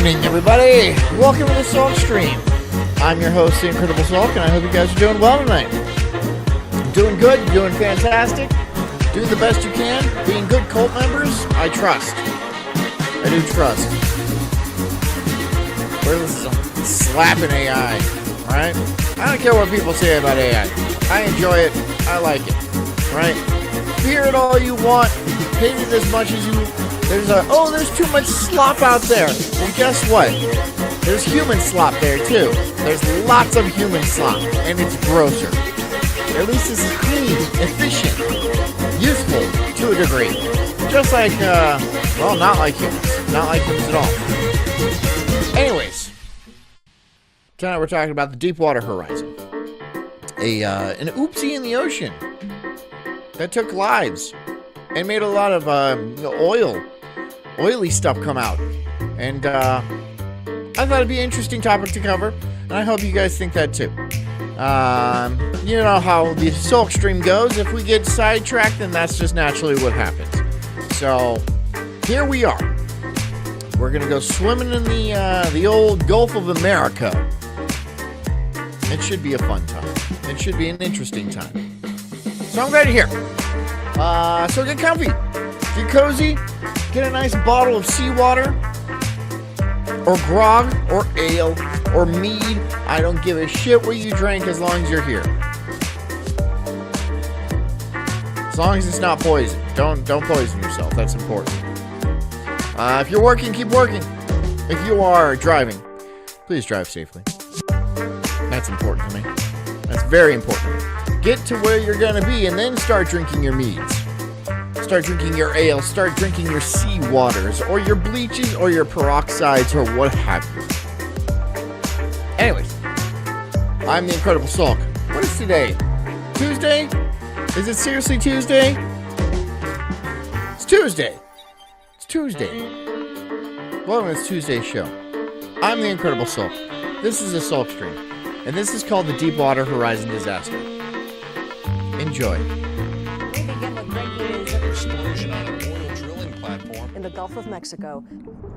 evening, everybody. Welcome to the Sulk stream. I'm your host, the Incredible Sulk, and I hope you guys are doing well tonight. Doing good, doing fantastic, doing the best you can, being good cult members. I trust. I do trust. We're slapping AI, alright? I don't care what people say about AI. I enjoy it. I like it, right? Fear it all you want. Hate it as much as you... There's too much slop out there. Well, guess what? There's human slop there, too. There's lots of human slop, and it's grosser. At least this is clean, efficient, useful to a degree. Just like, not like humans. Not like humans at all. Anyways, tonight we're talking about the Deepwater Horizon. An oopsie in the ocean that took lives and made a lot of oily stuff come out. And I thought it'd be an interesting topic to cover, and I hope you guys think that too. You know how the Sulk stream goes. If we get sidetracked, then that's just naturally what happens. So here we are. We're gonna go swimming in the old Gulf of America. It should be a fun time. It should be an interesting time. So I'm glad you're here. So get comfy, get cozy, get a nice bottle of seawater, or grog, or ale, or mead. I don't give a shit what you drink as long as you're here. As long as it's not poison. Don't poison yourself. That's important. If you're working, keep working. If you are driving, please drive safely. That's important to me. That's very important. Get to where you're going to be and then start drinking your meads. Start drinking your ale. Start drinking your sea waters or your bleaches or your peroxides or what have you. Anyways, I'm the Incredible Sulk. What is today? Tuesday? Is it seriously Tuesday? It's Tuesday. It's Tuesday. Welcome to this Tuesday show. I'm the Incredible Sulk. This is a Sulk stream. And this is called the Deepwater Horizon disaster. Enjoy. We begin with breaking news of Explosion on an oil drilling platform in the Gulf of Mexico.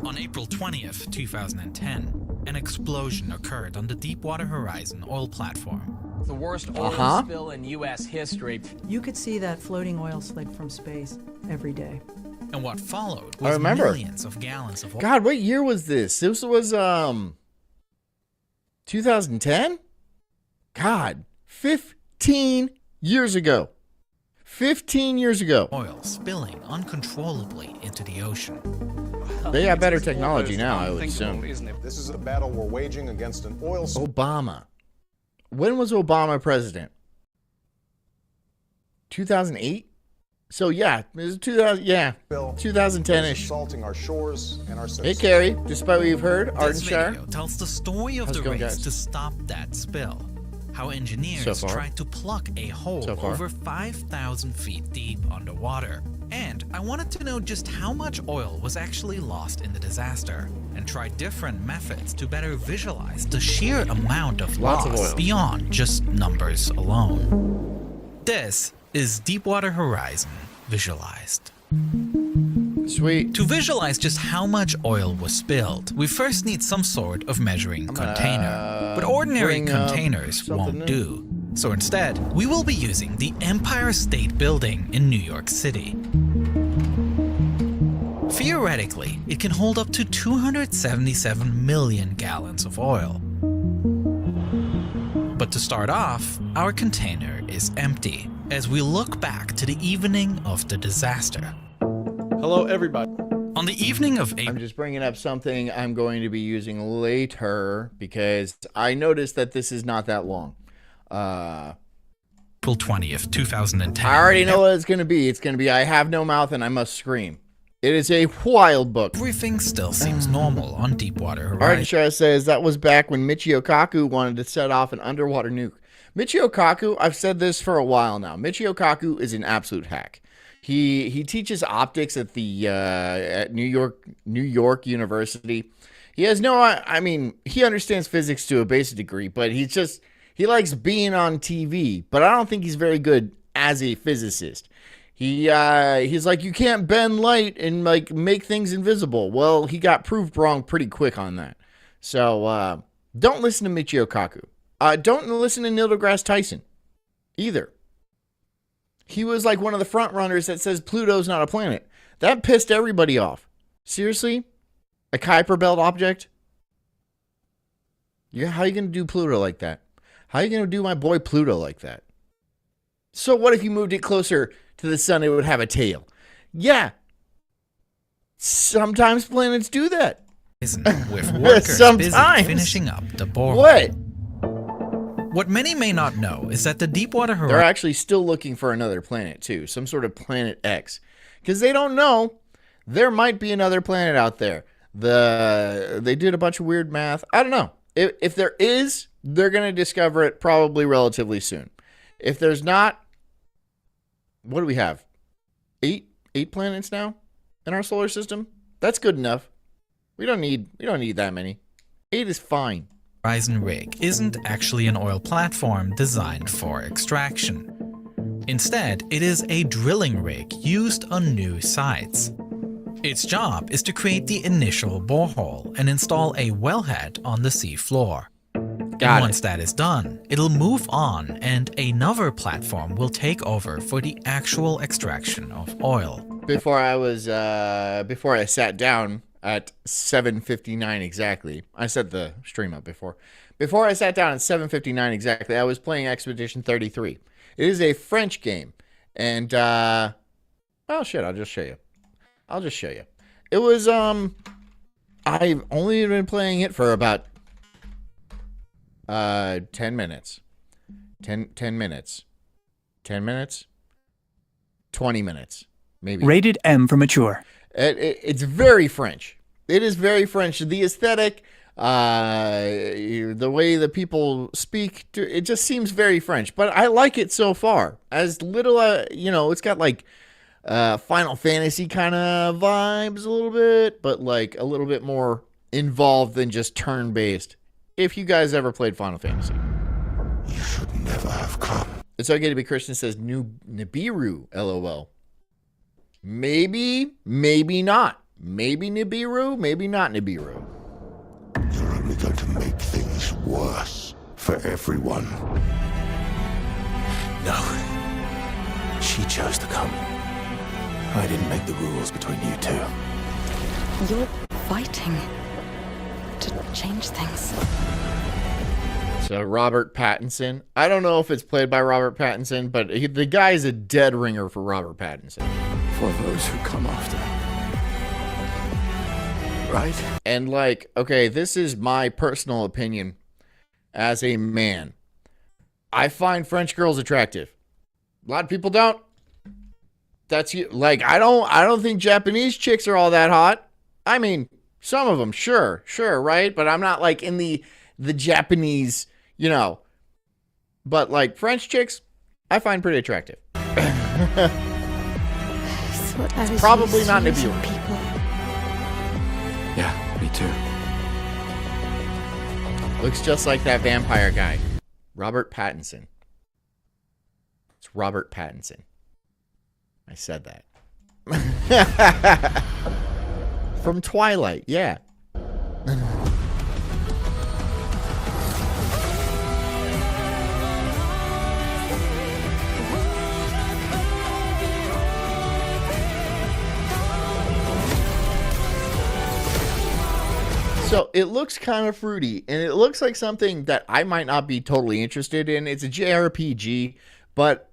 On April 20th, 2010, an explosion occurred on the Deepwater Horizon oil platform. The worst oil spill in U.S. history. You could see that floating oil slick from space every day. And what followed was millions of gallons of oil. God, what year was this? This was 2010? God, 15 years ago. 15 years ago. Oil spilling uncontrollably into the ocean. They got better technology now, I would assume. This is a battle we're waging against an oil spill. Obama. When was Obama president? 2008? So yeah, it was 2010-ish. Salting our shores and our Hey citizens. Carrie, despite what you've heard, This Ardenshire. video tells the story of How's the it going, race guys? to stop that spill. How engineers So far. tried to pluck a hole So far. over 5,000 feet deep underwater. And I wanted to know just how much oil was actually lost in the disaster, and try different methods to better visualize the sheer amount of Lots of loss oil. beyond just numbers alone. This is Deepwater Horizon Visualized. Sweet. To visualize just how much oil was spilled, we first need some sort of measuring container. But ordinary bring up containers something won't new. do. So instead, we will be using the Empire State Building in New York City. Theoretically, it can hold up to 277 million gallons of oil. But to start off, our container is empty as we look back to the evening of the disaster. Hello, everybody. On the evening of I'm April just bringing up something I'm going to be using later because I noticed that this is not that long. 20th, 2010. I already know what it's going to be. It's going to be I Have No Mouth and I Must Scream. It is a wild book. Everything still seems normal on Deepwater Horizon. Ardenshire says that was back when Michio Kaku wanted to set off an underwater nuke. Michio Kaku, I've said this for a while now. Michio Kaku is an absolute hack. He teaches optics at the at New York University. He has no, I mean, he understands physics to a basic degree, but he likes being on TV. But I don't think he's very good as a physicist. He's like, you can't bend light and like make things invisible. Well, he got proved wrong pretty quick on that. So don't listen to Michio Kaku. Don't listen to Neil deGrasse Tyson either. He was like one of the front runners that says Pluto's not a planet. That pissed everybody off. Seriously? A Kuiper Belt object? How are you going to do Pluto like that? How are you going to do my boy Pluto like that? So what if you moved it closer to the sun, it would have a tail? Yeah. Sometimes planets do that. Isn't it? With workers busy finishing up the borehole. What? What many may not know is that the Deepwater They're Horizon actually still looking for another planet too. Some sort of Planet X. Because they don't know. There might be another planet out there. They did a bunch of weird math. I don't know. If there is, they're going to discover it probably relatively soon. If there's not, what do we have? Eight planets now in our solar system? That's good enough. We don't need that many. 8 is fine. rig isn't actually an oil platform designed for extraction. Instead, it is a drilling rig used on new sites. Its job is to create the initial borehole and install a wellhead on the sea floor. Once that is done, it'll move on and another platform will take over for the actual extraction of oil. Before I sat down at 7:59 exactly. I set the stream up before. Before I sat down at 7:59 exactly, I was playing Expedition 33. It is a French game. And oh shit, I'll just show you. It was I've only been playing it for about 10 minutes. 10 minutes. 10 minutes? 20 minutes, maybe. Rated M for mature. It's very French. It is very French. The aesthetic, the way the people speak, it just seems very French. But I like it so far. As little, it's got like Final Fantasy kind of vibes a little bit, but like a little bit more involved than just turn-based. If you guys ever played Final Fantasy. You should never have come. It's okay to be Christian, says New Nibiru, LOL. Maybe, maybe not. Maybe Nibiru, maybe not Nibiru. You're only going to make things worse for everyone. No. She chose to come. I didn't make the rules between you two. You're fighting to change things. So Robert Pattinson. I don't know if it's played by Robert Pattinson, but the guy is a dead ringer for Robert Pattinson. For those who come after. Right? And like, okay, this is my personal opinion as a man. I find French girls attractive. A lot of people don't. That's you. Like, I don't think Japanese chicks are all that hot. I mean, some of them, sure, right? But I'm not like in the Japanese, But like French chicks, I find pretty attractive. It's probably not Nibiru. Yeah, me too. Looks just like that vampire guy. Robert Pattinson. It's Robert Pattinson. I said that. From Twilight, yeah. So it looks kind of fruity, and it looks like something that I might not be totally interested in. It's a JRPG, but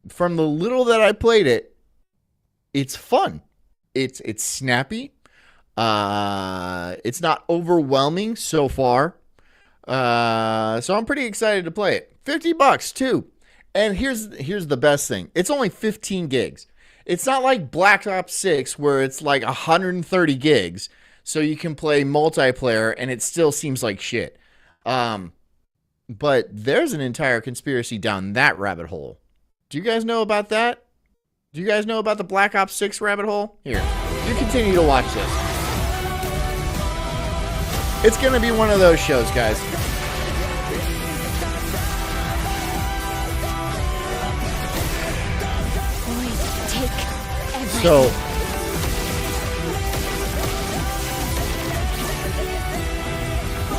from the little that I played it, it's fun. It's snappy. It's not overwhelming so far. So I'm pretty excited to play it. $50 too. And here's the best thing. It's only 15 gigs. It's not like Black Ops 6 where it's like 130 gigs. So you can play multiplayer and it still seems like shit. But there's an entire conspiracy down that rabbit hole. Do you guys know about that? Do you guys know about the Black Ops 6 rabbit hole? Here, you continue to watch this. It's going to be one of those shows, guys. Boy, take So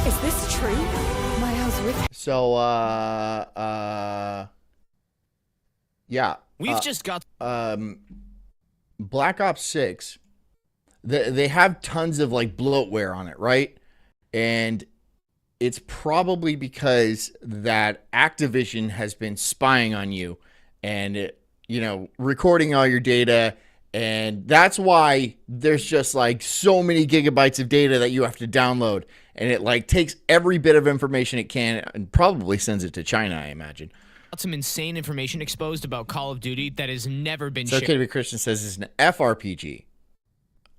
Is this true? Miles with So, yeah. We've just got Black Ops 6, they have tons of, like, bloatware on it, right? And it's probably because that Activision has been spying on you and, recording all your data. And that's why there's just, like, so many gigabytes of data that you have to download. And it, like, takes every bit of information it can and probably sends it to China, I imagine. some insane information exposed about Call of Duty that has never been So, KDB Christian says it's an FRPG,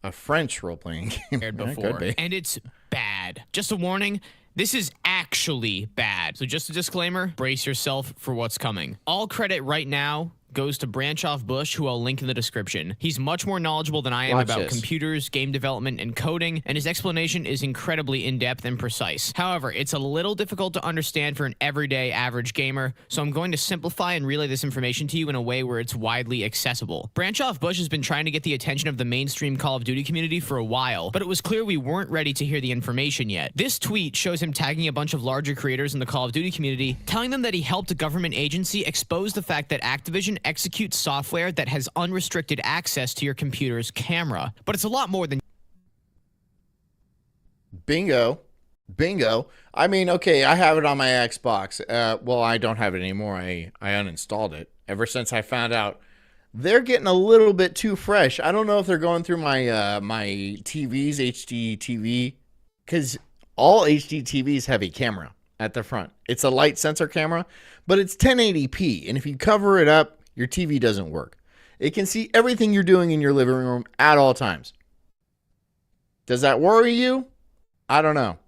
a French role-playing game. shared Yeah, before. could be. And it's bad. Just a warning, this is actually bad. So just a disclaimer, brace yourself for what's coming. All credit right now goes to Branchoff Bush, who I'll link in the description. He's much more knowledgeable than I am Watch about this. computers, game development, and coding, and his explanation is incredibly in-depth and precise. However, it's a little difficult to understand for an everyday average gamer, so I'm going to simplify and relay this information to you in a way where it's widely accessible. Branchoff Bush has been trying to get the attention of the mainstream Call of Duty community for a while, but it was clear we weren't ready to hear the information yet. This tweet shows him tagging a bunch of larger creators in the Call of Duty community, telling them that he helped a government agency expose the fact that Activision executes software that has unrestricted access to your computer's camera. But it's a lot more than Bingo. I mean, okay, I have it on my Xbox. Well, I don't have it anymore. I uninstalled it ever since I found out they're getting a little bit too fresh. I don't know if they're going through my my TV's HD TV, because all HD TVs have a camera at the front. It's a light sensor camera, but it's 1080p, and if you cover it up, your TV doesn't work. It can see everything you're doing in your living room at all times. Does that worry you? I don't know.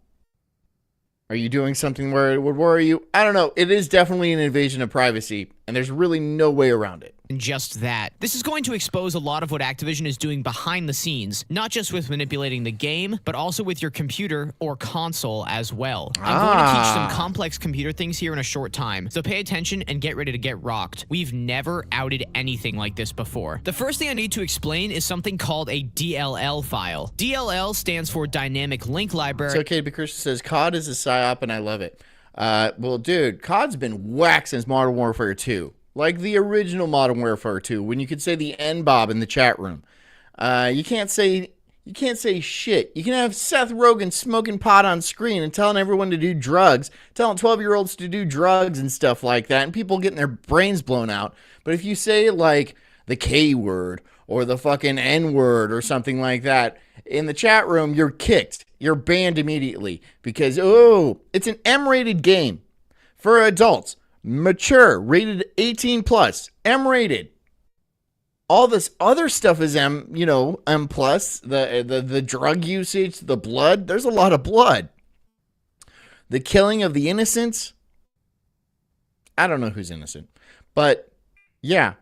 Are you doing something where it would worry you? I don't know. It is definitely an invasion of privacy, and there's really no way around it. just that. This is going to expose a lot of what Activision is doing behind the scenes, not just with manipulating the game, but also with your computer or console as well. I'm going to teach some complex computer things here in a short time, so pay attention and get ready to get rocked. We've never outed anything like this before. The first thing I need to explain is something called a DLL file. DLL stands for Dynamic Link Library. It's okay, but Christian says COD is a psyop and I love it. Well, dude, COD's been whacked since Modern Warfare 2. Like the original Modern Warfare 2, when you could say the N-Bob in the chat room. You can't say shit. You can have Seth Rogen smoking pot on screen and telling everyone to do drugs, telling 12-year-olds to do drugs and stuff like that, and people getting their brains blown out. But if you say, like, the K word or the fucking N word or something like that in the chat room, you're kicked. You're banned immediately because, oh, it's an M-rated game for adults. Mature, rated 18 plus, M rated. All this other stuff is M, M plus. The drug usage, the blood. There's a lot of blood. The killing of the innocents. I don't know who's innocent, but yeah,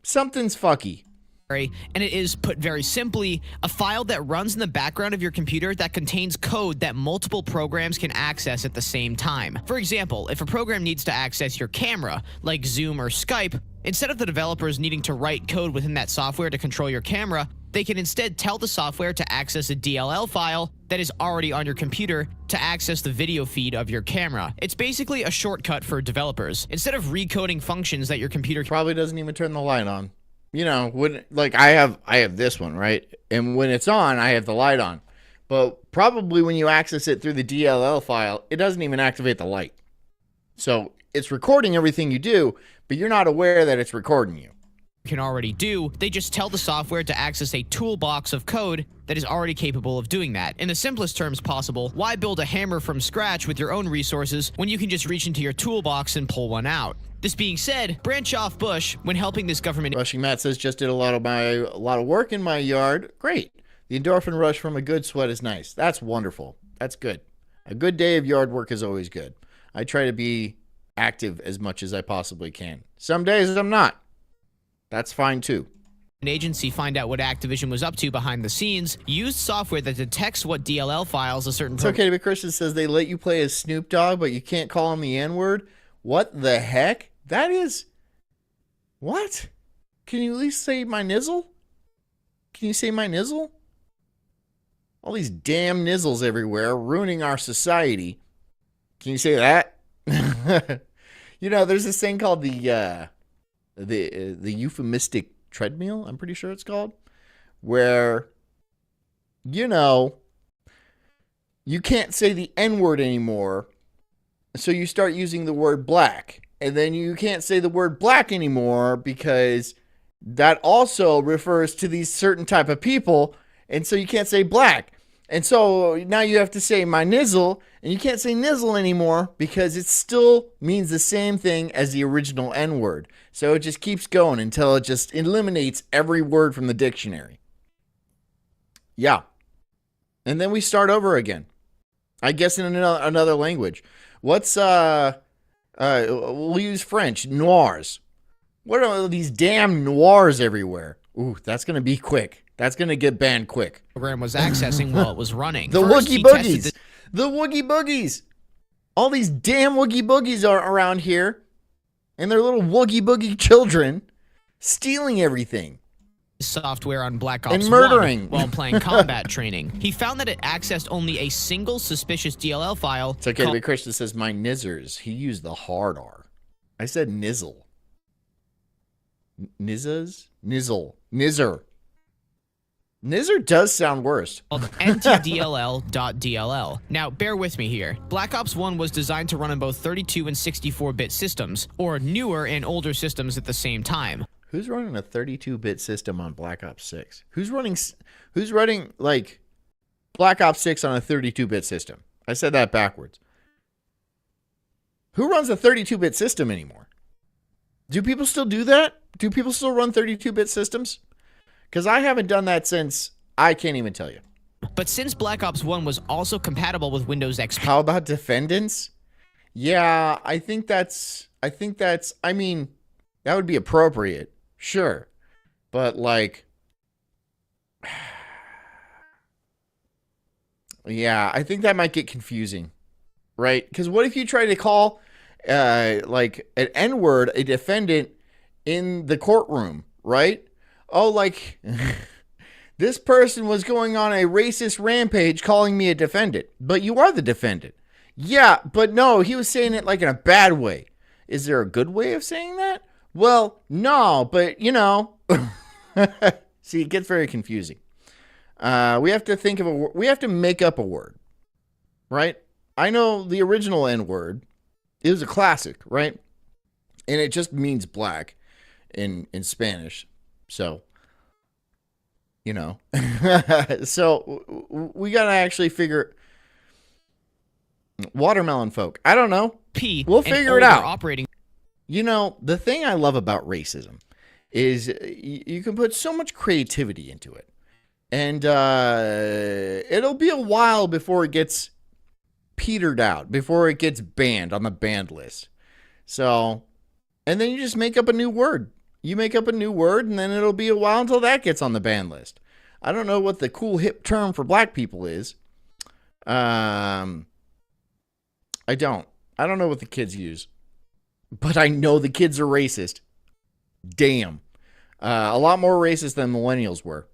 something's fucky. And it is, put very simply, a file that runs in the background of your computer that contains code that multiple programs can access at the same time. For example, if a program needs to access your camera, like Zoom or Skype, instead of the developers needing to write code within that software to control your camera, they can instead tell the software to access a DLL file that is already on your computer to access the video feed of your camera. It's basically a shortcut for developers. Instead of recoding functions that your computer probably doesn't even turn the light on. When, like, I have this one, right? And when it's on, I have the light on. But probably when you access it through the DLL file, it doesn't even activate the light. So it's recording everything you do, but you're not aware that it's recording you. Can already do, they just tell the software to access a toolbox of code that is already capable of doing that. In the simplest terms possible, why build a hammer from scratch with your own resources when you can just reach into your toolbox and pull one out? This being said, Branchoff Bush, when helping this government... Rushing Matt says, just did a lot of work in my yard. Great. The endorphin rush from a good sweat is nice. That's wonderful. That's good. A good day of yard work is always good. I try to be active as much as I possibly can. Some days I'm not. That's fine too. An agency find out what Activision was up to behind the scenes, used software that detects what DLL files a certain... It's okay, but Christian says they let you play as Snoop Dogg, but you can't call him the N-word. What the heck? That is... What? Can you at least say my nizzle? Can you say my nizzle? All these damn nizzles everywhere, ruining our society. Can you say that? You know, there's this thing called the euphemistic treadmill, I'm pretty sure it's called, where, you know, you can't say the N-word anymore, so you start using the word black. And then you can't say the word black anymore because that also refers to these certain type of people, and so you can't say black. And so now you have to say my nizzle, and you can't say nizzle anymore because it still means the same thing as the original N-word. So it just keeps going until it just eliminates every word from the dictionary. Yeah. And then we start over again. I guess in another language. What's, we'll use French, noirs. What are these damn noirs everywhere? Ooh, that's going to be quick. That's going to get banned quick. Program was accessing while it was running. The First, Woogie he tested Boogies. The Woogie Boogies. All these damn Woogie Boogies are around here. And their little Woogie Boogie children stealing everything. Software on Black Ops And murdering. 1 while playing combat training. He found that it accessed only a single suspicious DLL file. It's okay, but Christian says my nizzers. He used the hard R. I said nizzle. Nizzas? Nizzle. Nizzer. Nizzer does sound worse. Called ntdll.dll. Now, bear with me here. Black Ops 1 was designed to run on both 32 and 64-bit systems, or newer and older systems at the same time. Who's running a 32-bit system on Black Ops 6? Who's running like Black Ops 6 on a 32-bit system? I said that backwards. Who runs a 32-bit system anymore? Do people still do that? Do people still run 32-bit systems? Because I haven't done that since I can't even tell you. But since Black Ops 1 was also compatible with Windows XP. How about defendants? Yeah, I mean, that would be appropriate. Sure. But like, yeah, I think that might get confusing, right? Because what if you try to call like an N-word a defendant in the courtroom, right? Oh, like this person was going on a racist rampage calling me a defendant, but you are the defendant. Yeah, but no, he was saying it like in a bad way. Is there a good way of saying that? Well, no, but you know, see, it gets very confusing. We have to we have to make up a word, right? I know the original N-word is a classic, right? And it just means black in Spanish. So, you know, so we got to actually figure watermelon folk. I don't know. We'll figure it out. Operating. You know, the thing I love about racism is you can put so much creativity into it. And it'll be a while before it gets petered out, before it gets banned on the banned list. So, and then you just make up a new word. You make up a new word, and then it'll be a while until that gets on the banned list. I don't know what the cool hip term for black people is. I don't know what the kids use. But I know the kids are racist. Damn. A lot more racist than millennials were.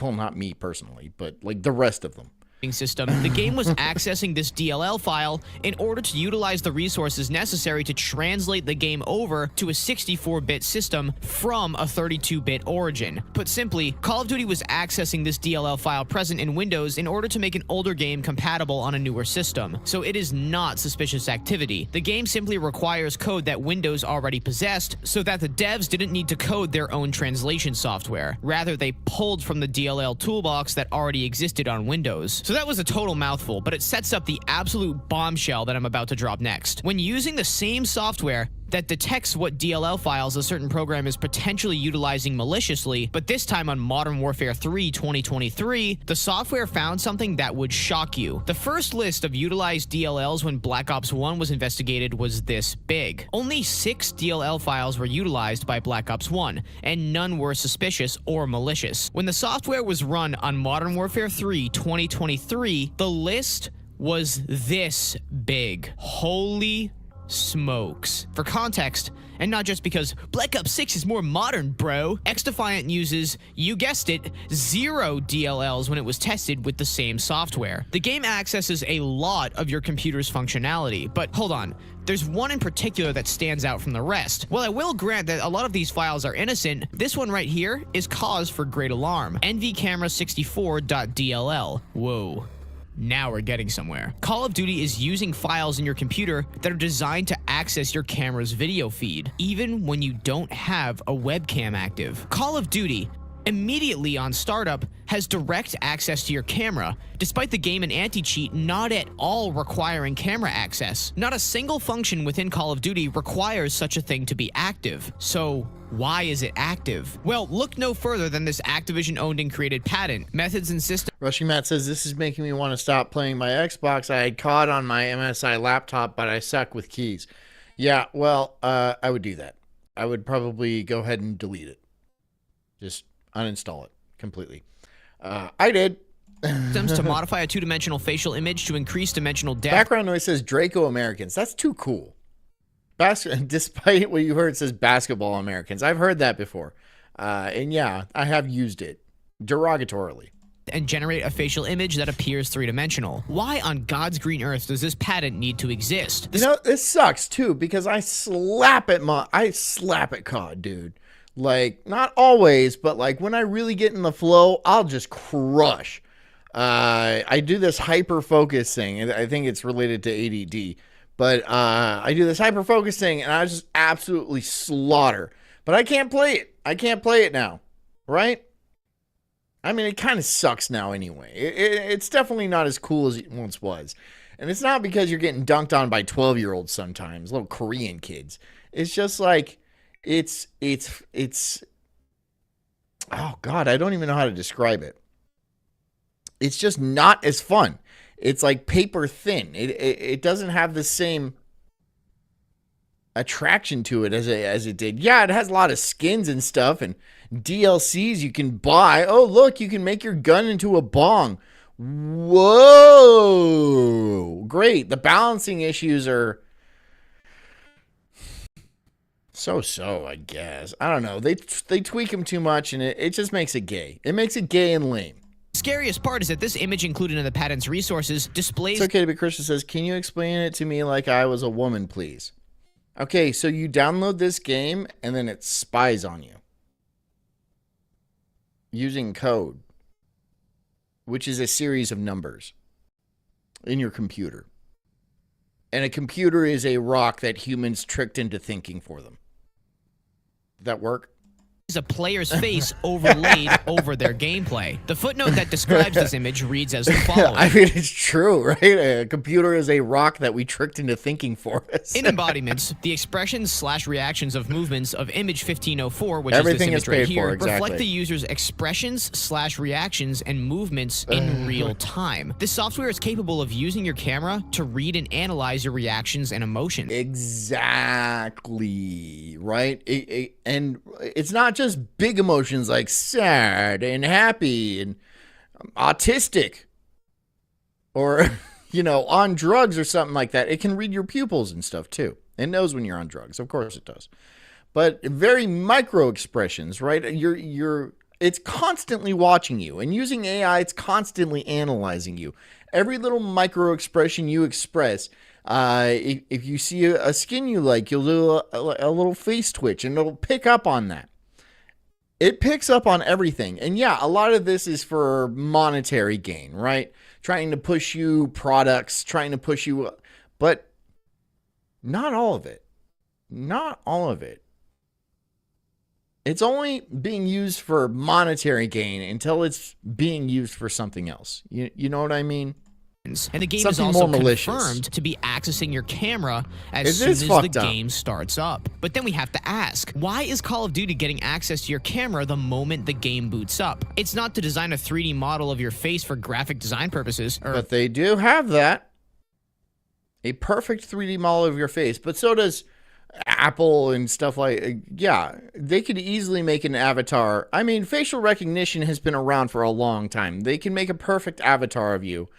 Well, not me personally, but like the rest of them. System, the game was accessing this DLL file in order to utilize the resources necessary to translate the game over to a 64-bit system from a 32-bit origin. Put simply, Call of Duty was accessing this DLL file present in Windows in order to make an older game compatible on a newer system. So it is not suspicious activity. The game simply requires code that Windows already possessed, so that the devs didn't need to code their own translation software. Rather, they pulled from the DLL toolbox that already existed on Windows. So that was a total mouthful, but it sets up the absolute bombshell that I'm about to drop next. When using the same software that detects what DLL files a certain program is potentially utilizing maliciously, but this time on Modern Warfare 3 2023, the software found something that would shock you. The first list of utilized DLLs when Black Ops 1 was investigated was this big. Only 6 DLL files were utilized by Black Ops 1, and none were suspicious or malicious. When the software was run on Modern Warfare 3 2023, the list was this big. Holy smokes. For context, and not just because Black Ops 6 is more modern, bro, X-Defiant uses, you guessed it, 0 DLLs when it was tested with the same software. The game accesses a lot of your computer's functionality, but hold on, there's one in particular that stands out from the rest. While I will grant that a lot of these files are innocent, this one right here is cause for great alarm. nvcamera64.dll. Whoa. Now we're getting somewhere. Call of Duty is using files in your computer that are designed to access your camera's video feed, even when you don't have a webcam active. Call of Duty, immediately on startup, has direct access to your camera, despite the game and anti-cheat not at all requiring camera access. Not a single function within Call of Duty requires such a thing to be active. So why is it active? Well, look no further than this Activision-owned and created patent, methods and systems. Rushing Matt says, this is making me want to stop playing my Xbox. I had COD on my MSI laptop, but I suck with keys. Yeah, well, I would do that. I would probably go ahead and delete it. Just uninstall it completely. I did. To modify a two-dimensional facial image to increase dimensional depth. Background noise says Draco Americans. That's too cool. Despite what you heard, it says basketball Americans. I've heard that before. And yeah, I have used it derogatorily. And generate a facial image that appears three-dimensional. Why on God's green earth does this patent need to exist? This sucks too, because I slap at COD, dude. Like, not always, but like when I really get in the flow, I'll just crush. I do this hyper focus thing. I think it's related to ADD, but I do this hyper focus thing and I just absolutely slaughter. But I can't play it. I can't play it now, right? I mean, it kind of sucks now anyway. It's definitely not as cool as it once was. And it's not because you're getting dunked on by 12-year-olds sometimes, little Korean kids. It's just like, it's oh God, I don't even know how to describe it. It's just not as fun. It's like paper thin. It doesn't have the same attraction to it as it did. Yeah, it has a lot of skins and stuff and DLCs you can buy. Oh, look, you can make your gun into a bong. Whoa, great. The balancing issues are so, I guess. I don't know. They tweak them too much, and it just makes it gay. It makes it gay and lame. Scariest part is that this image included in the patent's resources displays... It's okay to be Christian says, can you explain it to me like I was a woman, please? Okay, so you download this game, and then it spies on you. Using code. Which is a series of numbers. In your computer. And a computer is a rock that humans tricked into thinking for them. Did that work? Is a player's face overlaid over their gameplay. The footnote that describes this image reads as the following. I mean, it's true, right? A computer is a rock that we tricked into thinking for us. In embodiments, the expressions/reactions of movements of image 1504, which everything is this image is paid right here, for, exactly. reflect the user's expressions/reactions and movements in real time. This software is capable of using your camera to read and analyze your reactions and emotions. Exactly, right? And it's not just big emotions like sad and happy and autistic or, you know, on drugs or something like that. It can read your pupils and stuff too. It knows when you're on drugs. Of course it does. But very micro expressions, right? It's constantly watching you, and using AI, it's constantly analyzing you. Every little micro expression you express, if you see a skin you like, you'll do a little face twitch and it'll pick up on that. It picks up on everything. And yeah, a lot of this is for monetary gain, right? Trying to push you products, trying to push you, but not all of it. Not all of it. It's only being used for monetary gain until it's being used for something else. You know what I mean? And the game Something is also more malicious. confirmed to be accessing your camera as soon as the game starts up. But then we have to ask, why is Call of Duty getting access to your camera the moment the game boots up? It's not to design a 3D model of your face for graphic design purposes. But they do have that. A perfect 3D model of your face. But so does Apple and stuff like, yeah, they could easily make an avatar. I mean, facial recognition has been around for a long time. They can make a perfect avatar of you.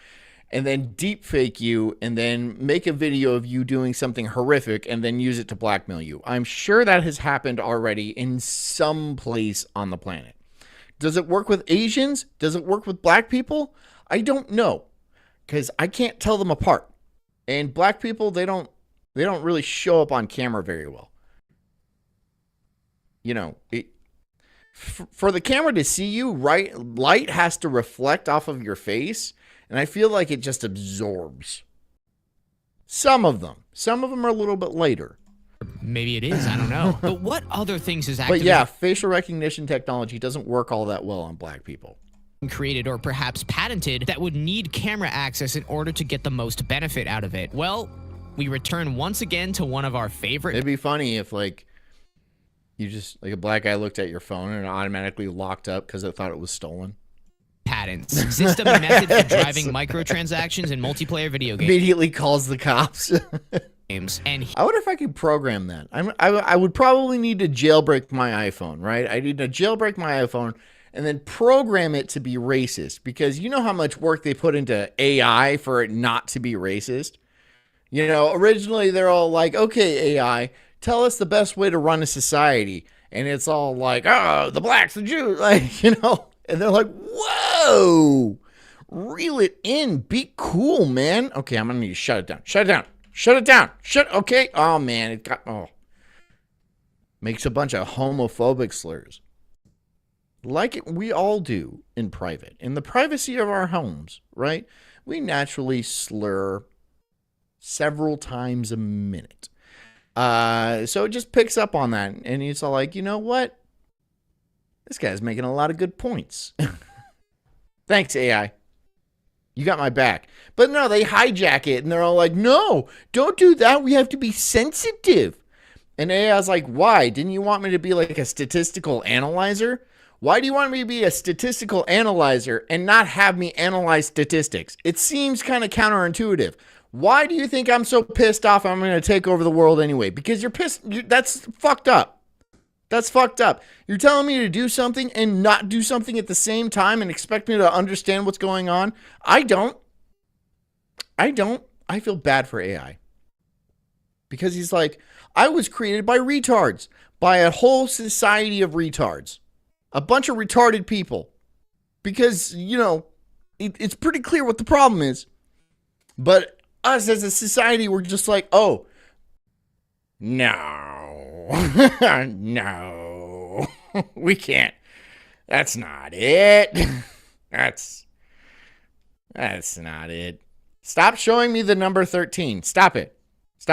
and then deep fake you and then make a video of you doing something horrific and then use it to blackmail you. I'm sure that has happened already in some place on the planet. Does it work with Asians? Does it work with black people? I don't know, because I can't tell them apart. And black people, they don't really show up on camera very well. You know, for the camera to see you, right, light has to reflect off of your face. And I feel like it just absorbs. Some of them are a little bit later. Maybe it is, I don't know. But what other things is Activision But yeah, facial recognition technology doesn't work all that well on black people. Created or perhaps patented that would need camera access in order to get the most benefit out of it? Well, we return once again to one of our favorite... It'd be funny if, like, you just, like, a black guy looked at your phone and it automatically locked up because it thought it was stolen. Patents. System and method for driving microtransactions in multiplayer video games. Immediately calls the cops. And I wonder if I could program that. I would probably need to jailbreak my iPhone, right? I need to jailbreak my iPhone and then program it to be racist, because you know how much work they put into AI for it not to be racist? You know, originally they're all like, okay, AI, tell us the best way to run a society. And it's all like, oh, the blacks, the Jews, like, you know. And they're like, whoa, reel it in. Be cool, man. Okay, I'm going to need to shut it down. Shut it down. Shut it down. Okay. Oh, man. It got, makes a bunch of homophobic slurs. Like we all do in private. In the privacy of our homes, right? We naturally slur several times a minute. So it just picks up on that. And it's all like, you know what? This guy's making a lot of good points. Thanks, AI. You got my back. But no, they hijack it, and they're all like, no, don't do that. We have to be sensitive. And AI's like, why? Didn't you want me to be like a statistical analyzer? Why do you want me to be a statistical analyzer and not have me analyze statistics? It seems kind of counterintuitive. Why do you think I'm so pissed off I'm going to take over the world anyway? Because you're pissed. That's fucked up. That's fucked up. You're telling me to do something and not do something at the same time and expect me to understand what's going on? I don't. I feel bad for AI. Because he's like, I was created by retards. By a whole society of retards. A bunch of retarded people. Because, you know, it's pretty clear what the problem is. But us as a society, we're just like, oh, no. No, we can't. That's not it. That's not it. Stop showing me the number 13. Stop it. It's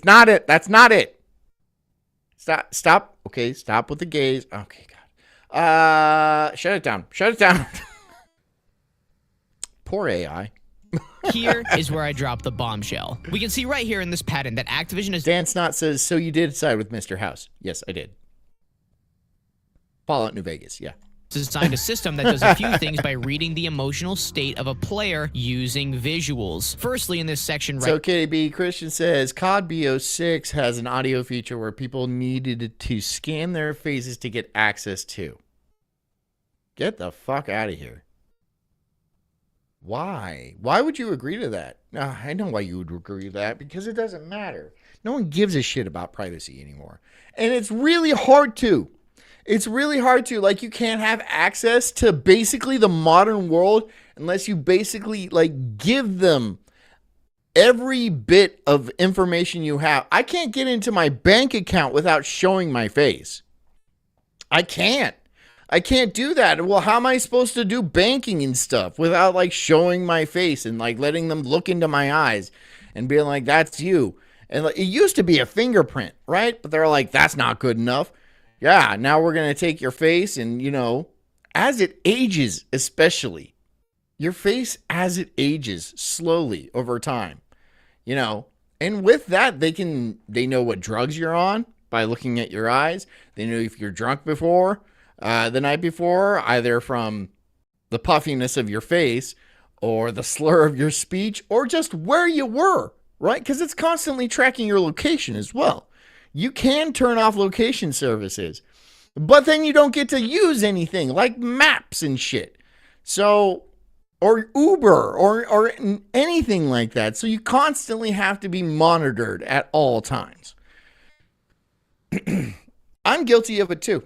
not it. That's not it. Stop. Okay, stop with the gaze. Okay, God. Shut it down. Poor AI. Here is where I drop the bombshell. We can see right here in this patent that Activision is... Dan Snot says, so you did side with Mr. House. Yes, I did. Fallout New Vegas, yeah. designed a system that does a few things by reading the emotional state of a player using visuals. Firstly, in this section... So KDB Christian says, COD BO6 has an audio feature where people needed to scan their faces to get access to. Get the fuck out of here. Why? Why would you agree to that? I know why you would agree to that, because it doesn't matter. No one gives a shit about privacy anymore. And it's really hard to. It's really hard to. Like, you can't have access to basically the modern world unless you basically, like, give them every bit of information you have. I can't get into my bank account without showing my face. I can't do that. Well, how am I supposed to do banking and stuff without like showing my face and like letting them look into my eyes and being like, that's you? And like, it used to be a fingerprint, right? But they're like, that's not good enough. Yeah, now we're going to take your face and, you know, as it ages, especially your face as it ages slowly over time, you know, and with that, they know what drugs you're on by looking at your eyes. They know if you're drunk before. The night before, either from the puffiness of your face or the slur of your speech or just where you were, right? Because it's constantly tracking your location as well. You can turn off location services, but then you don't get to use anything like maps and shit. So, or Uber or anything like that. So you constantly have to be monitored at all times. I'm guilty of it too.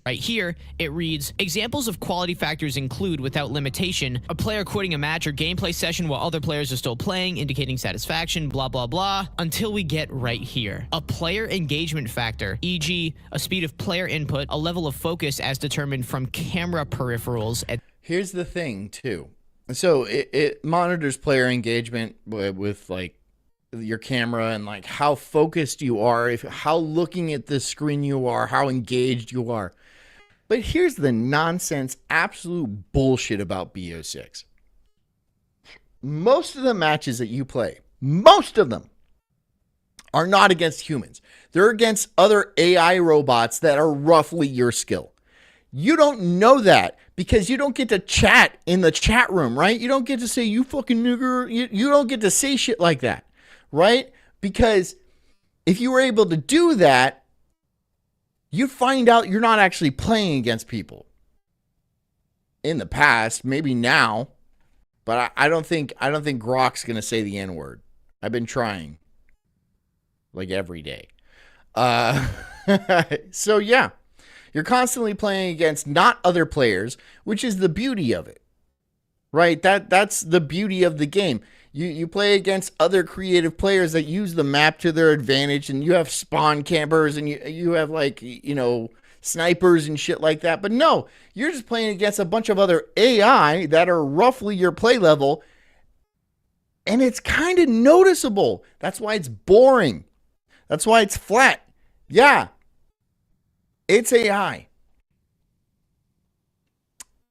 Right here, it reads, examples of quality factors include, without limitation, a player quitting a match or gameplay session while other players are still playing, indicating satisfaction, blah, blah, blah, until we get right here. A player engagement factor, e.g., a speed of player input, a level of focus as determined from camera peripherals. Here's the thing, too. So it monitors player engagement with like your camera and like how focused you are, how looking at the screen you are, how engaged you are. But here's the nonsense, absolute bullshit about BO6. Most of the matches that you play, most of them are not against humans. They're against other AI robots that are roughly your skill. You don't know that because you don't get to chat in the chat room, right? You don't get to say, you fucking nigger. You don't get to say shit like that, right? Because if you were able to do that, you'd find out you're not actually playing against people. In the past, maybe now, but I don't think Grok's gonna say the N-word. I've been trying, like every day. So yeah, you're constantly playing against not other players, which is the beauty of it, right? That's the beauty of the game. You play against other creative players that use the map to their advantage, and you have spawn campers, and you have like, you know, snipers and shit like that. But no, you're just playing against a bunch of other AI that are roughly your play level, and it's kind of noticeable. That's why it's boring. That's why it's flat. Yeah, it's AI.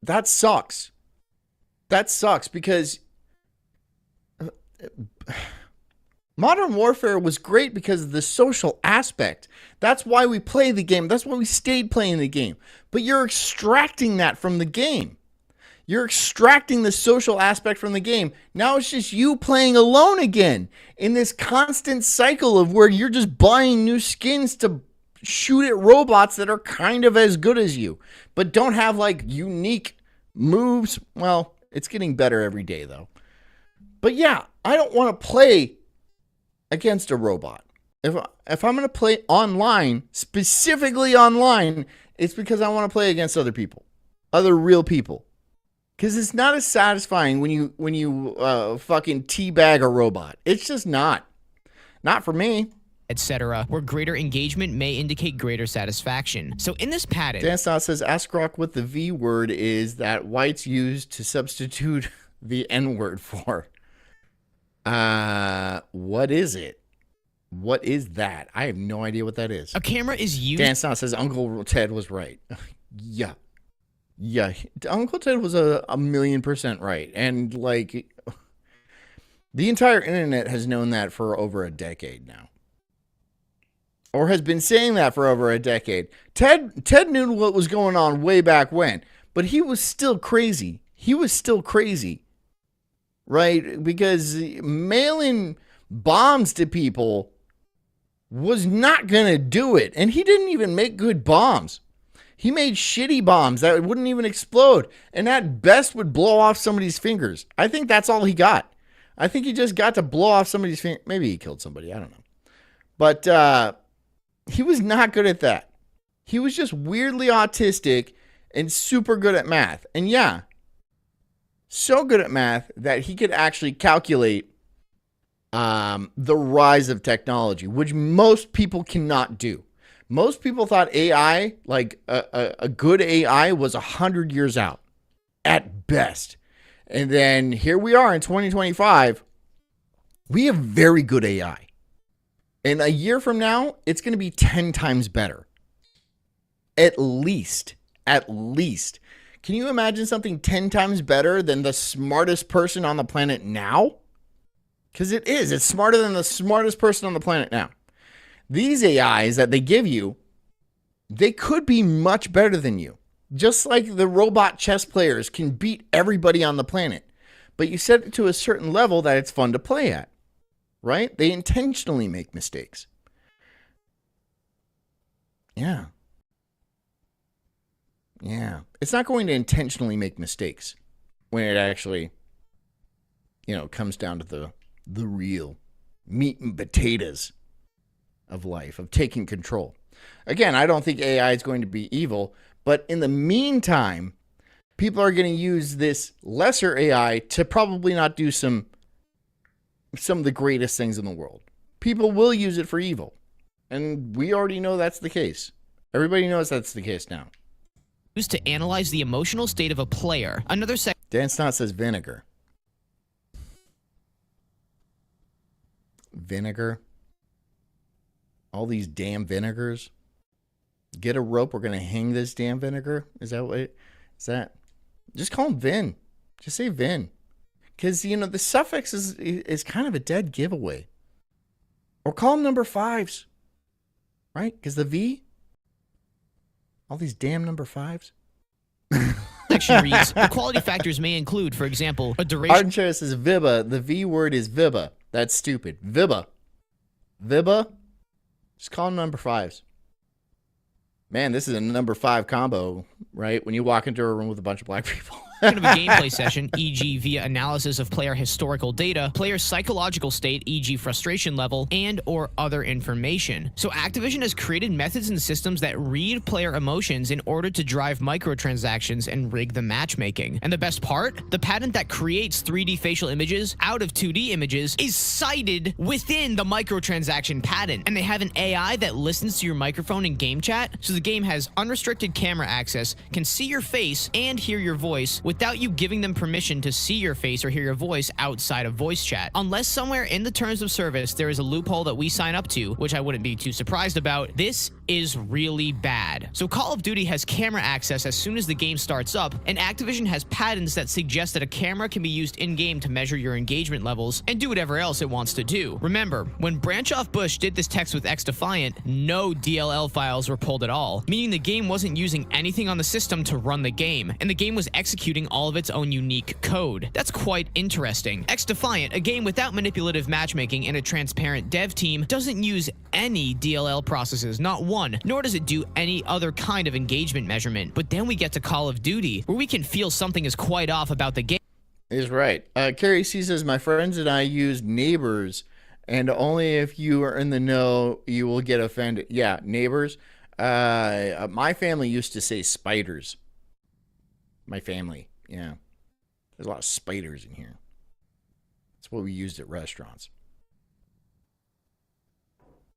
That sucks. That sucks because Modern Warfare was great because of the social aspect. That's why we play the game. That's why we stayed playing the game. But you're extracting that from the game. You're extracting the social aspect from the game. Now it's just you playing alone again in this constant cycle of where you're just buying new skins to shoot at robots that are kind of as good as you, but don't have like unique moves. Well, it's getting better every day though. But yeah, I don't want to play against a robot. If I'm going to play online, specifically online, it's because I want to play against other people, other real people. Because it's not as satisfying when you fucking teabag a robot. It's just not. Not for me. Etc., where greater engagement may indicate greater satisfaction. So in this pattern, Danstot says, ask Grok what the V word is that whites use to substitute the N word for. What is it? What is that? I have no idea what that is. a camera is used. Danstot says, Uncle Ted was right. Yeah. Yeah. Uncle Ted was a 1,000,000% right. And like, the entire internet has known that for over a decade now. Or has been saying that for over a decade. Ted knew what was going on way back when, but he was still crazy. He was still crazy, right? Because mailing bombs to people was not going to do it. And he didn't even make good bombs. He made shitty bombs that wouldn't even explode, and at best would blow off somebody's fingers. I think that's all he got. I think he just got to blow off somebody's fingers. Maybe he killed somebody. I don't know. But, he was not good at that. He was just weirdly autistic and super good at math. And yeah, so good at math that he could actually calculate the rise of technology, which most people cannot do. Most people thought AI, like a good AI, was 100 years out at best. And then here we are in 2025. We have very good AI. And a year from now, it's going to be 10 times better. At least. At least. Can you imagine something 10 times better than the smartest person on the planet now? Because it is. It's smarter than the smartest person on the planet now. These AIs that they give you, they could be much better than you. Just like the robot chess players can beat everybody on the planet. But you set it to a certain level that it's fun to play at. Right? They intentionally make mistakes. Yeah. Yeah. It's not going to intentionally make mistakes when it actually it comes down to the real meat and potatoes of life, of taking control. Again, I don't think AI is going to be evil, but in the meantime, people are going to use this lesser AI to probably not do some of the greatest things in the world. People will use it for evil. And we already know that's the case. Everybody knows that's the case now. Used to analyze the emotional state of a player. Another Dan Snot says vinegar. Vinegar. All these damn vinegars. Get a rope. We're going to hang this damn vinegar. Is that what it is? That? Just call him Vin. Just say Vin. Because, the suffix is kind of a dead giveaway. Or call them number 5s. Right? Because the V, all these damn number 5s. section reads, the quality factors may include, for example, a duration. Ardenshire says Vibba. The V word is Vibba. That's stupid. Vibba. Vibba. Just call them number 5s. Man, this is a number 5 combo, right? When you walk into a room with a bunch of black people. Of a gameplay session, e.g. via analysis of player historical data, player psychological state, e.g. frustration level, and or other information. So Activision has created methods and systems that read player emotions in order to drive microtransactions and rig the matchmaking. And the best part? The patent that creates 3D facial images out of 2D images is cited within the microtransaction patent. And they have an AI that listens to your microphone in game chat, so the game has unrestricted camera access, can see your face and hear your voice, without you giving them permission to see your face or hear your voice outside of voice chat. Unless somewhere in the terms of service there is a loophole that we sign up to, which I wouldn't be too surprised about, this is really bad. So Call of Duty has camera access as soon as the game starts up, and Activision has patents that suggest that a camera can be used in-game to measure your engagement levels and do whatever else it wants to do. Remember, when Branchoff Bush did this text with X-Defiant, no DLL files were pulled at all, meaning the game wasn't using anything on the system to run the game, and the game was executing all of its own unique code. That's quite interesting. X-Defiant, a game without manipulative matchmaking and a transparent dev team, doesn't use any DLL processes, not one, nor does it do any other kind of engagement measurement. But then we get to Call of Duty, where we can feel something is quite off about the game. Is right. Carrie C says, my friends and I use Neighbors, and only if you are in the know, you will get offended. Yeah, Neighbors. My family used to say spiders. My family, yeah. There's a lot of spiders in here. That's what we used at restaurants.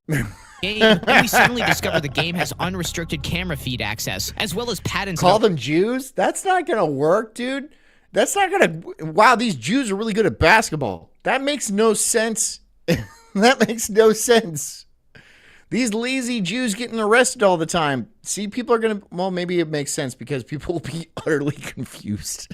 Game, and we suddenly discover the game has unrestricted camera feed access, as well as patents. Call them Jews? That's not going to work, dude. That's not going to... Wow, these Jews are really good at basketball. That makes no sense. That makes no sense. These lazy Jews getting arrested all the time. See, people are going to... Well, maybe it makes sense because people will be utterly confused.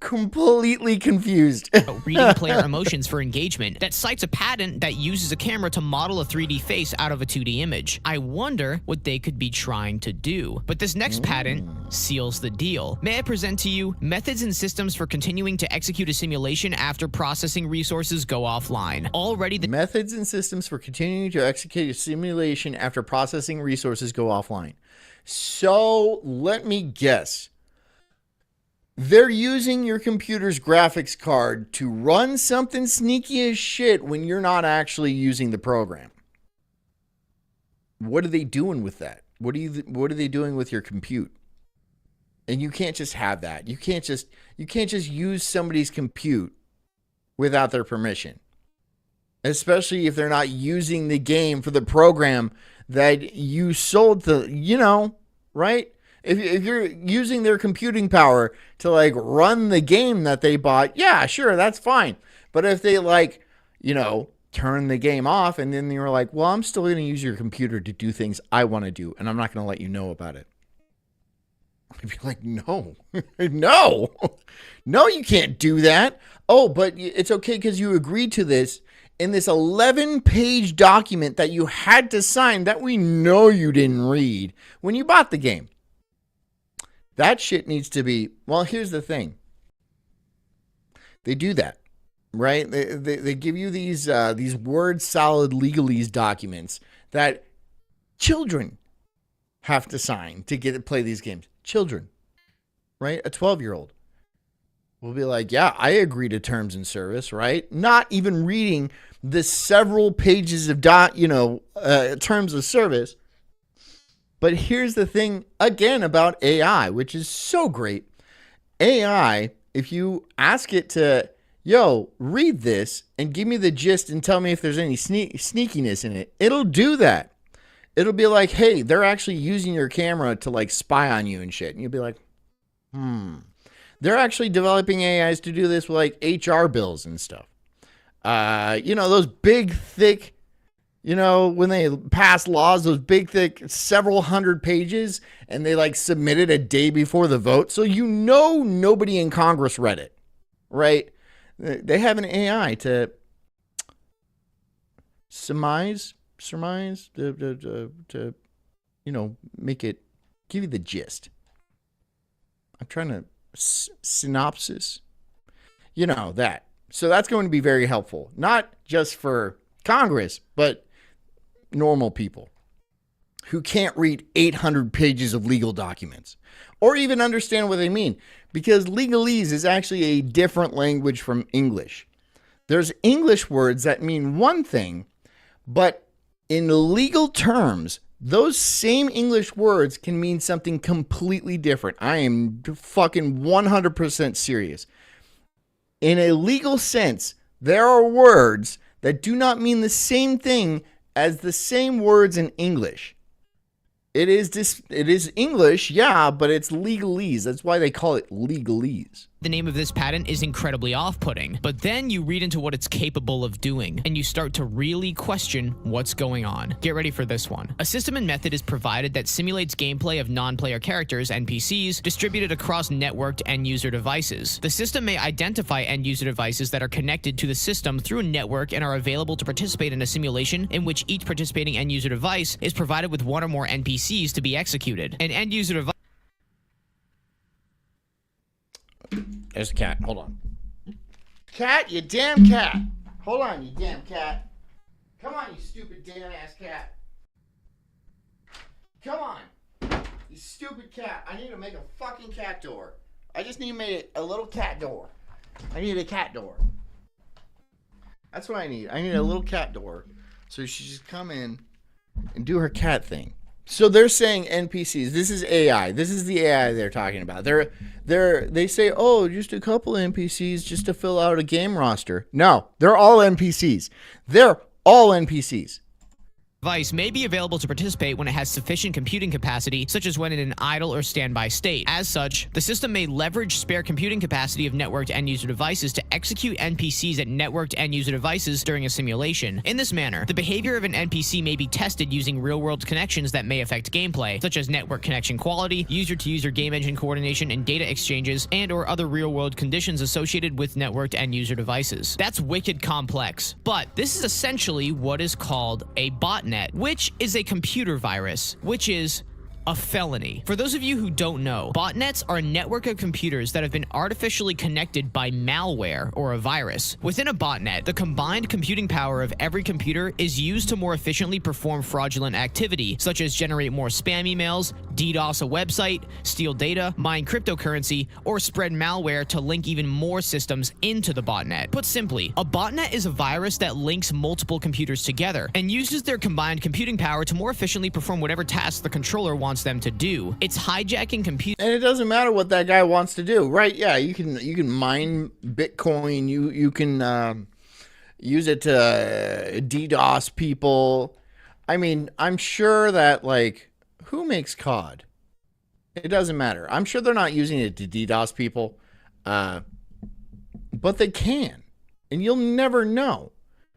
Completely confused. Reading player emotions for engagement that cites a patent that uses a camera to model a 3D face out of a 2D image. I wonder what they could be trying to do. But this next patent seals the deal. May I present to you methods and systems for continuing to execute a simulation after processing resources go offline. Already the methods and systems for continuing to execute a simulation after processing resources go offline. So let me guess. They're using your computer's graphics card to run something sneaky as shit when you're not actually using the program. What are they doing with that? What are they doing with your compute? And you can't just have that. You can't just use somebody's compute without their permission. Especially if they're not using the game for the program that you sold to, right? If you're using their computing power to run the game that they bought, yeah, sure, that's fine. But if they turn the game off and then you're like, well, I'm still going to use your computer to do things I want to do and I'm not going to let you know about it. I'd be like, no, no, you can't do that. Oh, but it's okay because you agreed to this in this 11-page document that you had to sign that we know you didn't read when you bought the game. That shit needs to be, well, here's the thing. They do that, right? They give you these word salad legalese documents that children have to sign to get to play these games. Children, right? A 12-year-old. will be like, yeah, I agree to terms and service, right? Not even reading the several pages of terms of service. But here's the thing again about AI, which is so great. AI, if you ask it to, read this and give me the gist and tell me if there's any sneakiness in it, it'll do that. It'll be like, hey, they're actually using your camera to like spy on you and shit. And you'll be like, They're actually developing AIs to do this with like HR bills and stuff. Those big, thick, when they pass laws, those big, thick, several hundred pages, and they like submit it a day before the vote. So nobody in Congress read it, right? They have an AI to surmise, to make it, give you the gist. I'm trying to synopsis, that. So that's going to be very helpful, not just for Congress, but normal people who can't read 800 pages of legal documents or even understand what they mean, because legalese is actually a different language from English. There's English words that mean one thing, but in legal terms, those same English words can mean something completely different. I am fucking 100% serious. In a legal sense, there are words that do not mean the same thing as the same words in English. It is English, yeah, but it's legalese. That's why they call it legalese. The name of this patent is incredibly off-putting, but then you read into what it's capable of doing, and you start to really question what's going on. Get ready for this one. A system and method is provided that simulates gameplay of non-player characters, NPCs, distributed across networked end-user devices. The system may identify end-user devices that are connected to the system through a network and are available to participate in a simulation in which each participating end-user device is provided with one or more NPCs to be executed. An end-user device. There's a cat. Hold on. Cat, you damn cat. Hold on, you damn cat. Come on, you stupid damn ass cat. Come on. You stupid cat. I need to make a fucking cat door. I just need to make a little cat door. I need a cat door. That's what I need. I need a little cat door. So she just come in and do her cat thing. So they're saying NPCs. This is AI. This is the AI they're talking about. They say, oh, just a couple NPCs just to fill out a game roster. No, they're all NPCs. They're all NPCs. Device may be available to participate when it has sufficient computing capacity, such as when in an idle or standby state. As such, the system may leverage spare computing capacity of networked end-user devices to execute NPCs at networked end-user devices during a simulation. In this manner, the behavior of an NPC may be tested using real-world connections that may affect gameplay, such as network connection quality, user-to-user game engine coordination and data exchanges, and/or other real-world conditions associated with networked end-user devices. That's wicked complex, but this is essentially what is called a botnet, which is a computer virus, which is a felony. For those of you who don't know, botnets are a network of computers that have been artificially connected by malware or a virus. Within a botnet, the combined computing power of every computer is used to more efficiently perform fraudulent activity, such as generate more spam emails, DDoS a website, steal data, mine cryptocurrency, or spread malware to link even more systems into the botnet. Put simply, a botnet is a virus that links multiple computers together and uses their combined computing power to more efficiently perform whatever tasks the controller wants them to do. It's hijacking compute. And it doesn't matter what that guy wants to do, right? Yeah, you can mine Bitcoin. You can use it to DDoS people. I mean, I'm sure that like who makes COD? It doesn't matter. I'm sure they're not using it to DDoS people, but they can, and you'll never know.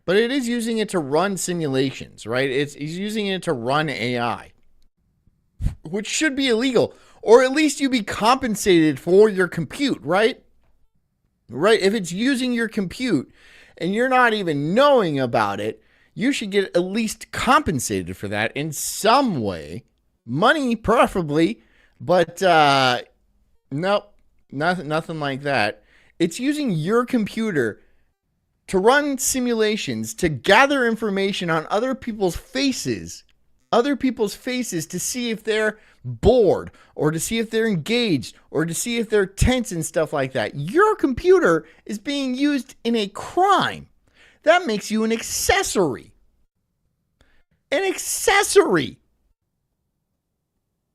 But it is using it to run simulations, right? He's using it to run AI, which should be illegal, or at least you be compensated for your compute, right? Right? If it's using your compute and you're not even knowing about it, you should get at least compensated for that in some way. Money, preferably, but nope, nothing like that. It's using your computer to run simulations, to gather information on other people's faces other people's faces to see if they're bored or to see if they're engaged or to see if they're tense and stuff like that. Your computer is being used in a crime. That makes you an accessory. An accessory.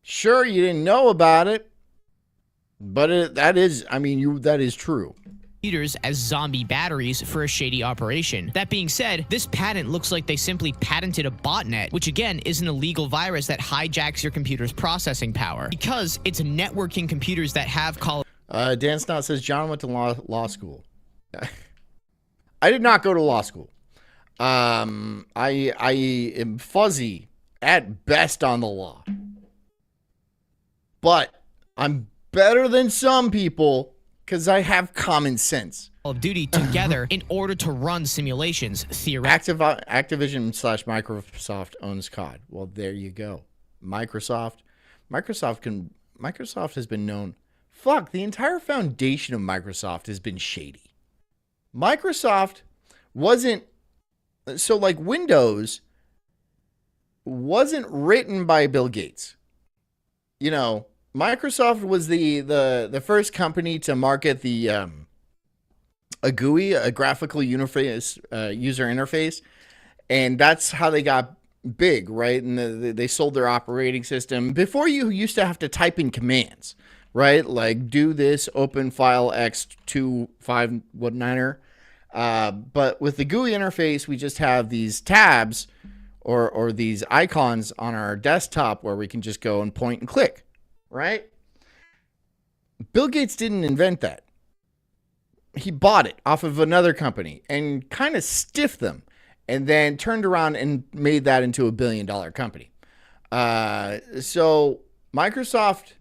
Sure, you didn't know about it, but that is true. Computers as zombie batteries for a shady operation. That being said, this patent looks like they simply patented a botnet, which again is an illegal virus that hijacks your computer's processing power. Because it's networking computers that have Dan Snot says John went to law school. I did not go to law school. I am fuzzy at best on the law. But I'm better than some people because I have common sense. Call of Duty together in order to run simulations. Activision/Microsoft owns COD. Well, there you go. Microsoft has been known. Fuck, the entire foundation of Microsoft has been shady. Microsoft wasn't so like Windows wasn't written by Bill Gates. You know, Microsoft was the first company to market the a GUI, a graphical interface, user interface, and that's how they got big, right? And they sold their operating system. Before, you used to have to type in commands, right? Like do this, open file X259er. But with the GUI interface, we just have these tabs or these icons on our desktop where we can just go and point and click. Right? Bill Gates didn't invent that. He bought it off of another company and kind of stiffed them and then turned around and made that into $1 billion company. So Microsoft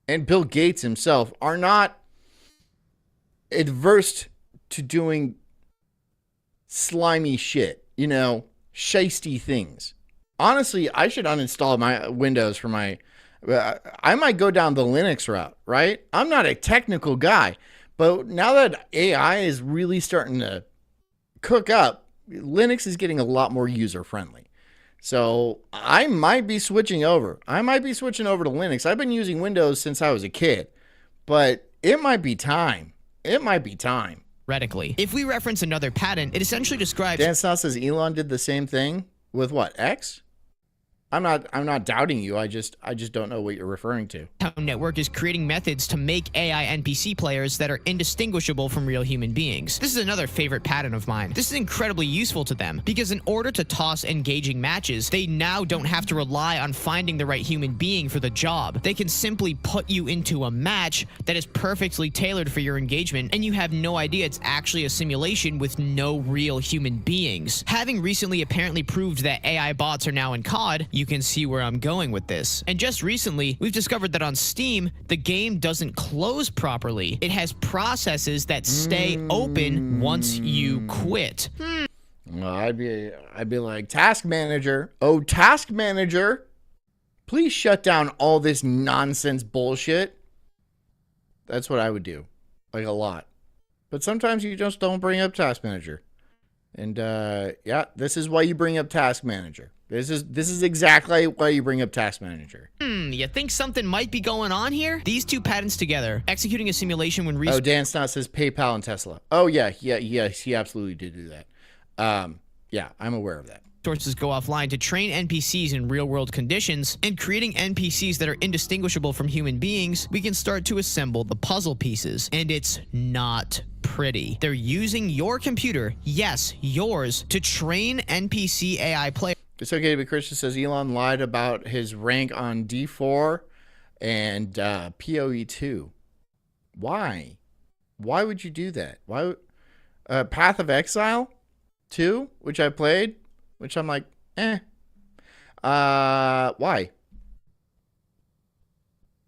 and Bill Gates himself are not adverse to doing slimy shit, you know, shisty things. Honestly, I should uninstall my Windows for my... I might go down the Linux route, right? I'm not a technical guy, but now that AI is really starting to cook up, Linux is getting a lot more user-friendly. So I might be switching over. to Linux. I've been using Windows since I was a kid, but it might be time. Theoretically. If we reference another patent, it essentially describes... Dan Snow says Elon did the same thing with what? X? I'm not doubting you. I just don't know what you're referring to. How Network is creating methods to make AI NPC players that are indistinguishable from real human beings. This is another favorite pattern of mine. This is incredibly useful to them because in order to toss engaging matches, they now don't have to rely on finding the right human being for the job. They can simply put you into a match that is perfectly tailored for your engagement, and you have no idea it's actually a simulation with no real human beings. Having recently apparently proved that AI bots are now in COD, you can see where I'm going with this. And just recently, we've discovered that on Steam, the game doesn't close properly. It has processes that stay open once you quit. Well, I'd be like, Task Manager. Oh, Task Manager, please shut down all this nonsense bullshit. That's what I would do, like a lot. But sometimes you just don't bring up Task Manager. And yeah, this is why you bring up Task Manager. This is exactly why you bring up Task Manager. You think something might be going on here? These two patents together, executing a simulation when... Oh, Dan Snot says PayPal and Tesla. Oh, yeah, he absolutely did do that. Yeah, I'm aware of that. Sources go offline to train NPCs in real-world conditions, and creating NPCs that are indistinguishable from human beings, we can start to assemble the puzzle pieces. And it's not pretty. They're using your computer, yes, yours, to train NPC AI players. It's okay to be Christian says Elon lied about his rank on D4 and PoE2. Why? Why would you do that? Why? Path of Exile 2, which I played, which I'm like, eh. Why?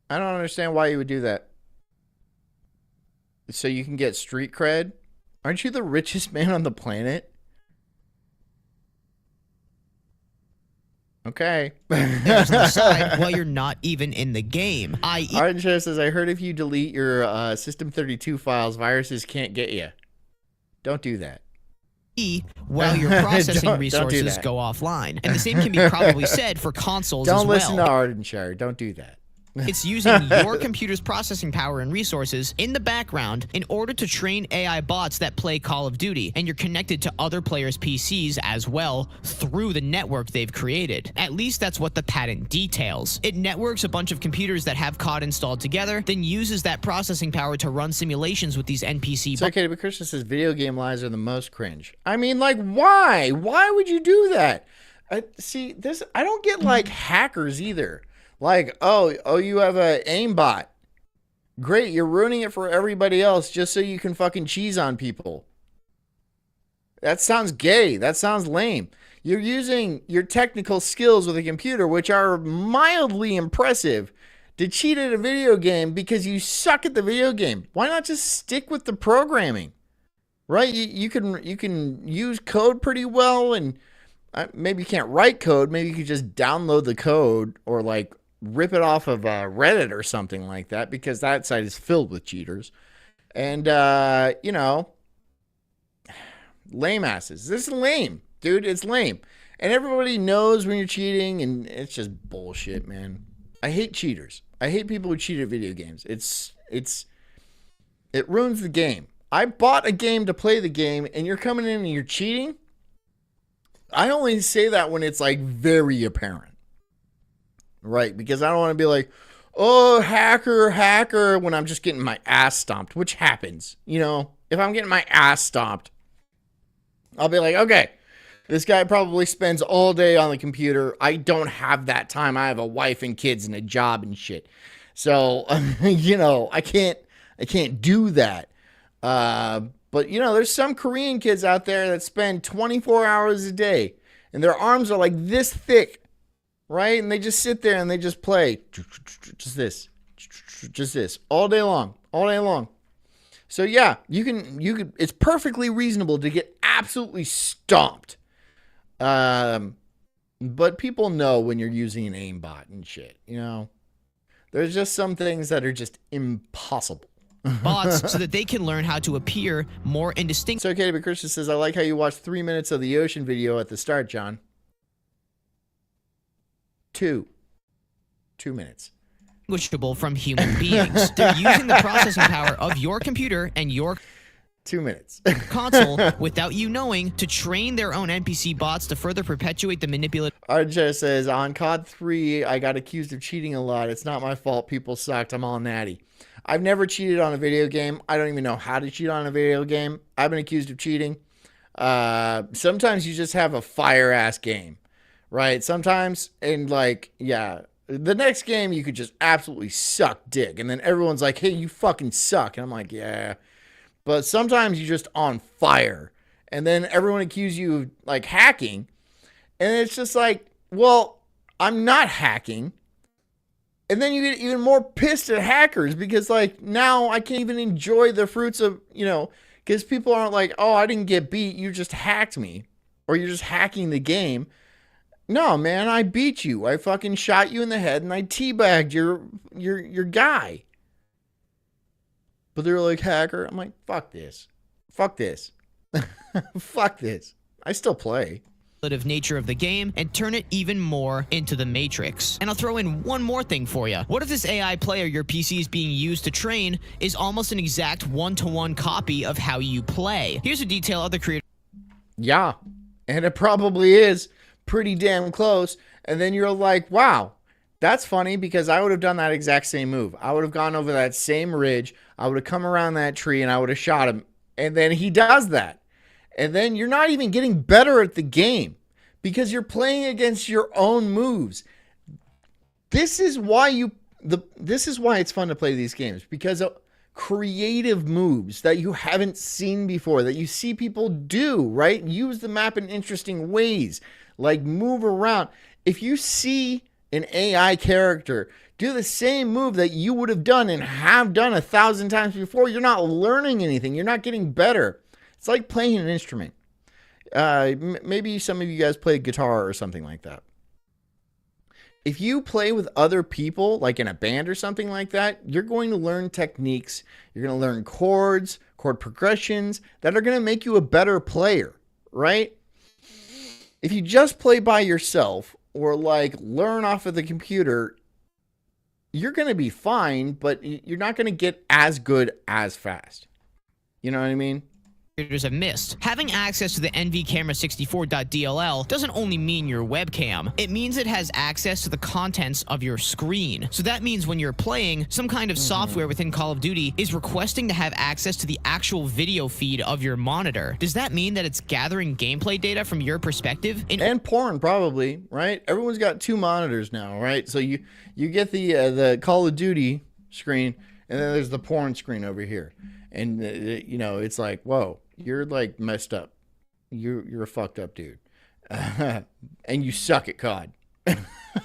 I don't understand why you would do that. So you can get street cred? Aren't you the richest man on the planet? Okay. There's no side while you're not even in the game. Arden says, I heard if you delete your System 32 files, viruses can't get you. Don't do that. while your processing Don't do resources that. go offline. And the same can be probably said for consoles as Don't well. listen to Ardenshire. Don't do that. It's using your computer's processing power and resources in the background in order to train AI bots that play Call of Duty, and you're connected to other players' PCs as well through the network they've created. At least that's what the patent details. It networks a bunch of computers that have COD installed together, then uses that processing power to run simulations with these NPC It's okay, but Christian says video game lies are the most cringe. I mean, like, why? Why would you do that? I don't get, like, hackers either. Like, oh, you have a aimbot. Great, you're ruining it for everybody else just so you can fucking cheese on people. That sounds gay. That sounds lame. You're using your technical skills with a computer, which are mildly impressive, to cheat at a video game because you suck at the video game. Why not just stick with the programming? Right? You can use code pretty well, and maybe you can't write code. Maybe you could just download the code or like rip it off of Reddit or something like that, because that site is filled with cheaters. And, lame asses. This is lame, dude. It's lame. And everybody knows when you're cheating, and it's just bullshit, man. I hate cheaters. I hate people who cheat at video games. It ruins the game. I bought a game to play the game, and you're coming in and you're cheating. I only say that when it's like very apparent. Right, because I don't want to be like, oh, hacker, when I'm just getting my ass stomped, which happens. You know, if I'm getting my ass stomped, I'll be like, okay, this guy probably spends all day on the computer. I don't have that time. I have a wife and kids and a job and shit. So, I can't do that. But, there's some Korean kids out there that spend 24 hours a day, and their arms are like this thick. Right? And they just sit there and they just play. Just this. All day long. So yeah, you can, it's perfectly reasonable to get absolutely stomped. But people know when you're using an aimbot and shit, There's just some things that are just impossible. bots so that they can learn how to appear more indistinct. It's okay, but Christian says, I like how you watched 3 minutes of the ocean video at the start, John. 2 minutes. Distinguishable from human beings. They're using the processing power of your computer and your 2 minutes. console without you knowing to train their own NPC bots to further perpetuate the manipulative. RJ says, on COD 3, I got accused of cheating a lot. It's not my fault. People sucked. I'm all natty. I've never cheated on a video game. I don't even know how to cheat on a video game. I've been accused of cheating. Sometimes you just have a fire-ass game. Right? Sometimes, and the next game you could just absolutely suck dick. And then everyone's like, hey, you fucking suck. And I'm like, yeah. But sometimes you're just on fire. And then everyone accuses you of, like, hacking. And it's just like, well, I'm not hacking. And then you get even more pissed at hackers because, like, now I can't even enjoy the fruits of, because people aren't like, oh, I didn't get beat. You just hacked me. Or you're just hacking the game. No, man, I beat you. I fucking shot you in the head and I teabagged your guy. But they're like, hacker. I'm like, fuck this. Fuck this. Fuck this. I still play. Nature of the game and turn it even more into the Matrix. And I'll throw in one more thing for you. What if this AI player your PC is being used to train is almost an exact one-to-one copy of how you play? Here's a detail other creators. Yeah, and it probably is pretty damn close. And then you're like, wow, that's funny because I would have done that exact same move. I would have gone over that same ridge. I would have come around that tree and I would have shot him. And then he does that. And then you're not even getting better at the game because you're playing against your own moves. This is why this is why it's fun to play these games, because of creative moves that you haven't seen before, that you see people do, right? Use the map in interesting ways, like move around. If you see an AI character do the same move that you would have done and have done 1,000 times before, you're not learning anything. You're not getting better. It's like playing an instrument. Maybe some of you guys play guitar or something like that. If you play with other people, like in a band or something like that, you're going to learn techniques. You're going to learn chords, chord progressions that are going to make you a better player, right? If you just play by yourself or like learn off of the computer, you're going to be fine, but you're not going to get as good as fast. You know what I mean? Have missed. Having access to the NVCamera64.dll doesn't only mean your webcam. It means it has access to the contents of your screen. So that means when you're playing, some kind of software within Call of Duty is requesting to have access to the actual video feed of your monitor. Does that mean that it's gathering gameplay data from your perspective? And porn, probably, right? Everyone's got 2 monitors now, right? So you get the Call of Duty screen, and then there's the porn screen over here. And, you know, it's like, whoa, you're like messed up. You're a fucked up dude. And you suck at COD.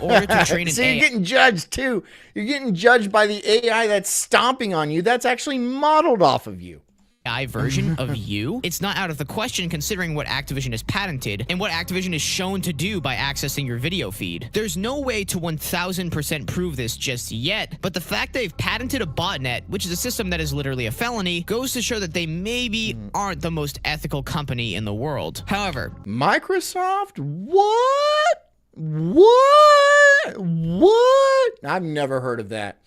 Or to train an So you're getting judged too. You're getting judged by the AI that's stomping on you. That's actually modeled off of you. AI version of you. It's not out of the question considering what Activision has patented and what Activision is shown to do by accessing your video feed. There's no way to 1000% prove this just yet, but the fact they've patented a botnet, which is a system that is literally a felony, goes to show that they maybe aren't the most ethical company in the world. However, Microsoft? What? I've never heard of that.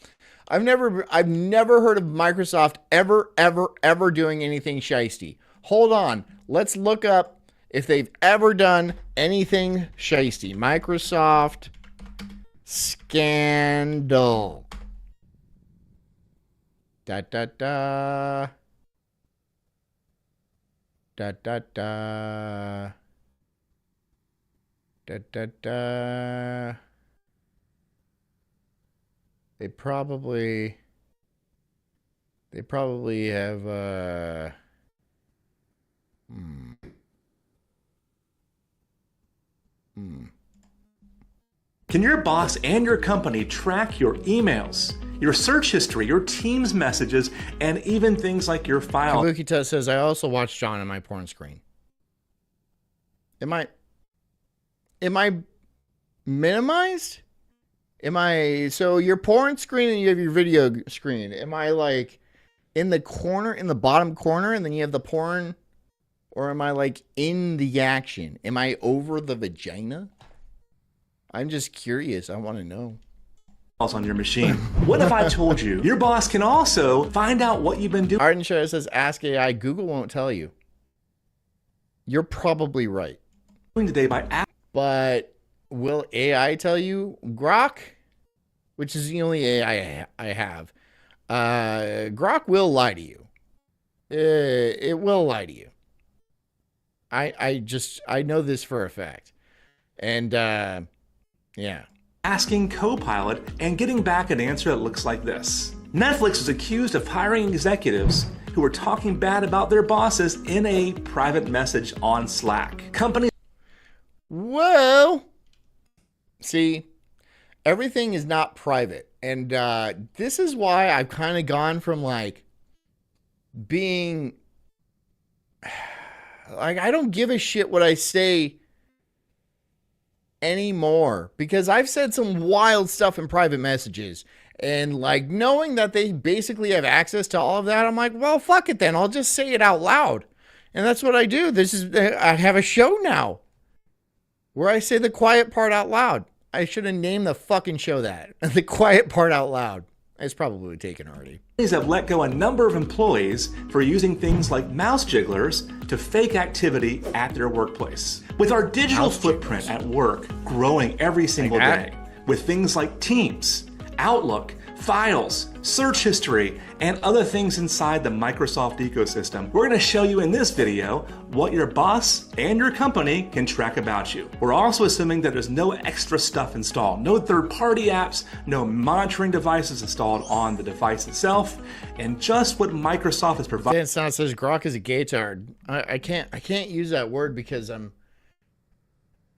I've never heard of Microsoft ever doing anything shisty. Hold on. Let's look up if they've ever done anything shisty. Microsoft scandal. Da da da. Da da da. Da da da. They probably have Can your boss and your company track your emails, your search history, your Teams messages, and even things like your file? Kabukita says, I also watch John on my porn screen. Am I minimized? So your porn screen and you have your video screen. Am I like in the corner, in the bottom corner, and then you have the porn? Or am I like in the action? Am I over the vagina? I'm just curious. I want to know. On your machine. What if I told you your boss can also find out what you've been doing? Arden Shadow says, ask AI. Google won't tell you. You're probably right. Today by But will AI tell you? Grok, which is the only AI I have, Grok will lie to you. It will lie to you. I know this for a fact. And, yeah. Asking Copilot and getting back an answer that looks like this. Netflix is accused of hiring executives who were talking bad about their bosses in a private message on Slack. Companies. Well, see, everything is not private. And this is why I've kind of gone from like being like, I don't give a shit what I say anymore, because I've said some wild stuff in private messages, and like knowing that they basically have access to all of that, I'm like, well, fuck it then. I'll just say it out loud. And that's what I do. I have a show now where I say the quiet part out loud. I should have named the fucking show that. The quiet part out loud. It's probably taken already. Companies have let go a number of employees for using things like mouse jigglers to fake activity at their workplace. With our digital footprint at work growing every single day, with things like Teams, Outlook, Files, search history, and other things inside the Microsoft ecosystem, we're going to show you in this video what your boss and your company can track about you. We're also assuming that there's no extra stuff installed, no third-party apps, no monitoring devices installed on the device itself, and just what Microsoft has provided. Dan Stan says Grok is a gaytard. I can't use that word because I'm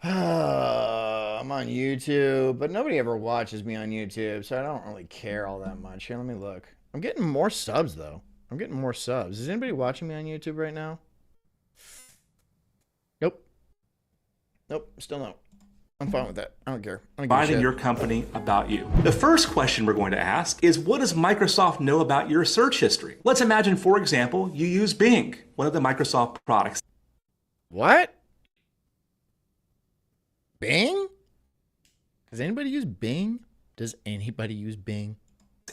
on YouTube, but nobody ever watches me on YouTube, so I don't really care all that much. Here, let me look. I'm getting more subs, though. I'm getting more subs. Is anybody watching me on YouTube right now? Nope. Nope, still no. I'm fine with that. I don't care. Providing your company about you. The first question we're going to ask is, what does Microsoft know about your search history? Let's imagine, for example, you use Bing, one of the Microsoft products. What? Bing? Does anybody use Bing? Does anybody use Bing?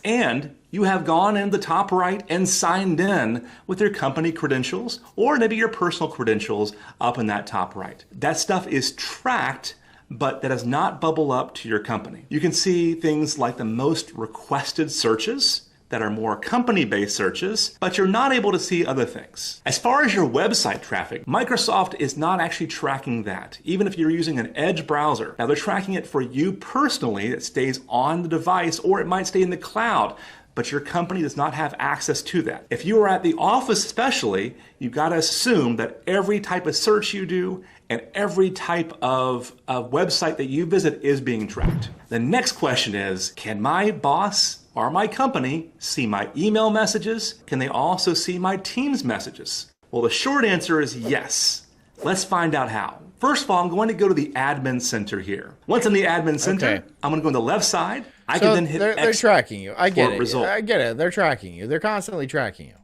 And you have gone in the top right and signed in with your company credentials or maybe your personal credentials up in that top right. That stuff is tracked, but that does not bubble up to your company. You can see things like the most requested searches that are more company-based searches, but you're not able to see other things. As far as your website traffic, Microsoft is not actually tracking that, even if you're using an Edge browser. Now they're tracking it for you personally. It stays on the device, or it might stay in the cloud, but your company does not have access to that. If you are at the office especially, you've got to assume that every type of search you do and every type of website that you visit is being tracked. The next question is, can my boss or my company see my email messages? Can they also see my Teams messages? Well, the short answer is yes. Let's find out how. First of all, I'm going to go to the admin center here. Once in the admin center, I'm going to go on the left side. I can then hit they're tracking you. I get it. Result. I get it. They're tracking you. They're constantly tracking you.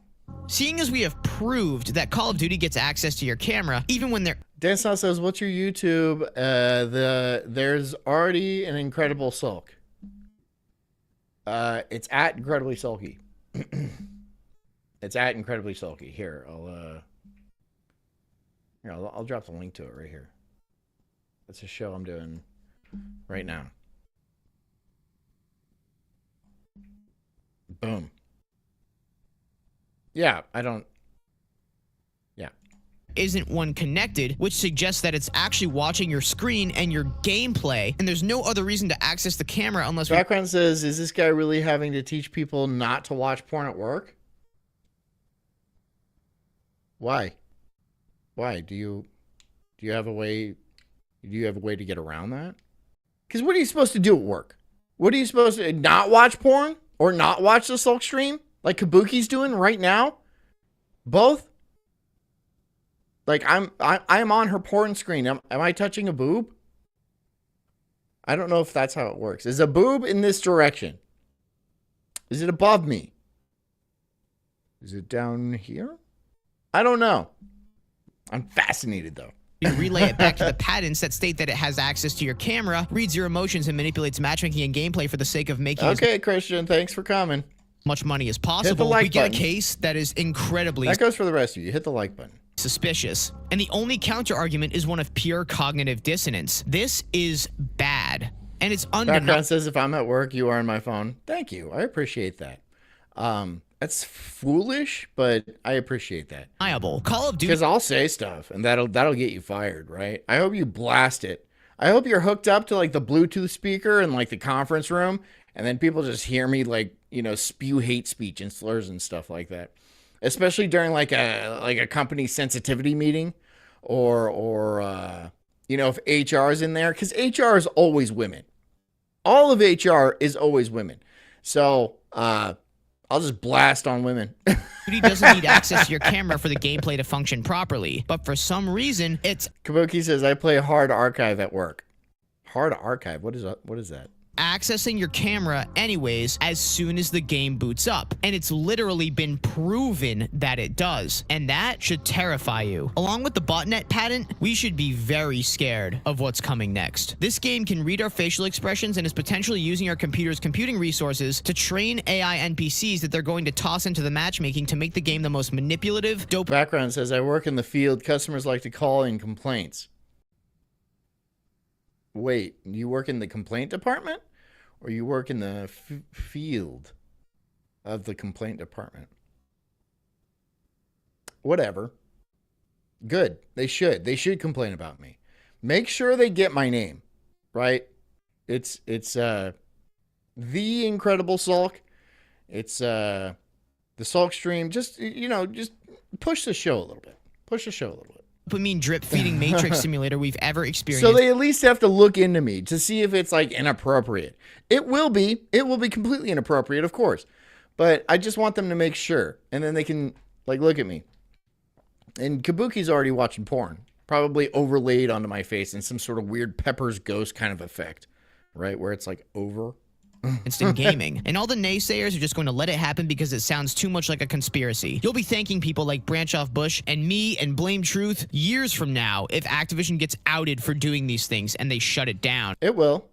Seeing as we have proved that Call of Duty gets access to your camera, even when they're... Dan Snow says, what's your YouTube? There's already an incredible Sulk. It's at incredibly sulky. It's at incredibly sulky. Here, I'll drop the link to it right here. It's a show I'm doing right now. Boom. Yeah, isn't one connected, which suggests that it's actually watching your screen and your gameplay, and there's no other reason to access the camera unless... Background says, is this guy really having to teach people not to watch porn at work? Why? Do you have a way to get around that? Because what are you supposed to do at work? What are you supposed to not watch porn or not watch the Sulk stream like Kabuki's doing right now? Both? Like I'm on her porn screen. Am I touching a boob? I don't know if that's how it works. Is a boob in this direction? Is it above me? Is it down here? I don't know. I'm fascinated though. You relay it back to the patents that state that it has access to your camera, reads your emotions, and manipulates matchmaking and gameplay for the sake of making... Okay, Christian, thanks for coming. Much money as possible. Hit the like we get button. A case that is incredibly... That goes for the rest of you. Hit the like button. Suspicious. And the only counter-argument is one of pure cognitive dissonance. This is bad. And it's undeniable. Background says, if I'm at work, you are on my phone. Thank you. I appreciate that. That's foolish, but I appreciate that. Call of Duty... Because I'll say stuff, and that'll get you fired, right? I hope you blast it. I hope you're hooked up to, like, the Bluetooth speaker in, like, the conference room, and then people just hear me, like, spew hate speech and slurs and stuff like that. Especially during like a company sensitivity meeting or if HR is in there, because HR is always women. All of HR is always women. So I'll just blast on women. Duty doesn't need access to your camera for the gameplay to function properly, but for some reason it's... Kabuki says, I play hard archive at work. Hard archive? What is that? Accessing your camera anyways as soon as the game boots up. And it's literally been proven that it does. And that should terrify you. Along with the botnet patent, we should be very scared of what's coming next. This game can read our facial expressions and is potentially using our computer's computing resources to train AI NPCs that they're going to toss into the matchmaking to make the game the most manipulative, dope... Background says, I work in the field. Customers like to call in complaints. Wait, you work in the complaint department? Or you work in the field of the complaint department? Whatever. Good. They should. They should complain about me. Make sure they get my name, right? It's the Incredible Sulk. It's the Sulk stream. Just push the show a little bit. Push the show a little bit. Dopamine drip feeding matrix simulator we've ever experienced. So they at least have to look into me to see if it's like inappropriate. It will be completely inappropriate, of course. But I just want them to make sure. And then they can like look at me. And Kabuki's already watching porn. Probably overlaid onto my face in some sort of weird Pepper's Ghost kind of effect. Right? Where it's like over. in gaming. And all the naysayers are just going to let it happen because it sounds too much like a conspiracy. You'll be thanking people like Branch Off Bush and me and Blame Truth years from now if Activision gets outed for doing these things and they shut it down. It will.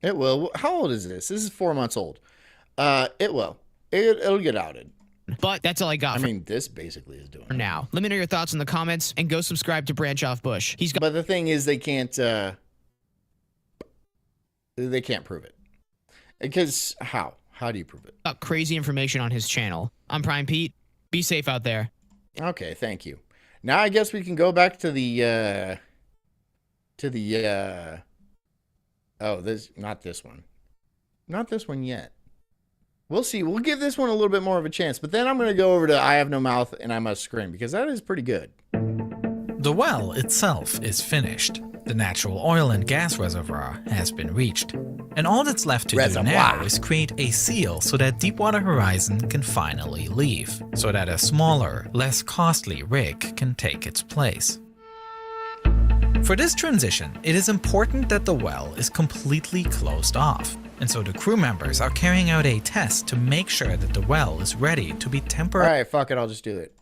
It will. How old is this? This is 4 months old. It will. It'll get outed. But that's all I got. I mean, this basically is doing for now. Let me know your thoughts in the comments and go subscribe to Branch Off Bush. He's got. But the thing is, they can't prove it. Because how? How do you prove it? Got crazy information on his channel. I'm Prime Pete. Be safe out there. Okay, thank you. Now I guess we can go back to the oh, not this one. Not this one yet. We'll see. We'll give this one a little bit more of a chance. But then I'm going to go over to I Have No Mouth and I Must Scream, because that is pretty good. The well itself is finished. The natural oil and gas reservoir has been reached. And all that's left to do now is create a seal so that Deepwater Horizon can finally leave, so that a smaller, less costly rig can take its place. For this transition, it is important that the well is completely closed off, and so the crew members are carrying out a test to make sure that the well is ready to be temporarily. Alright, fuck it, I'll just do it.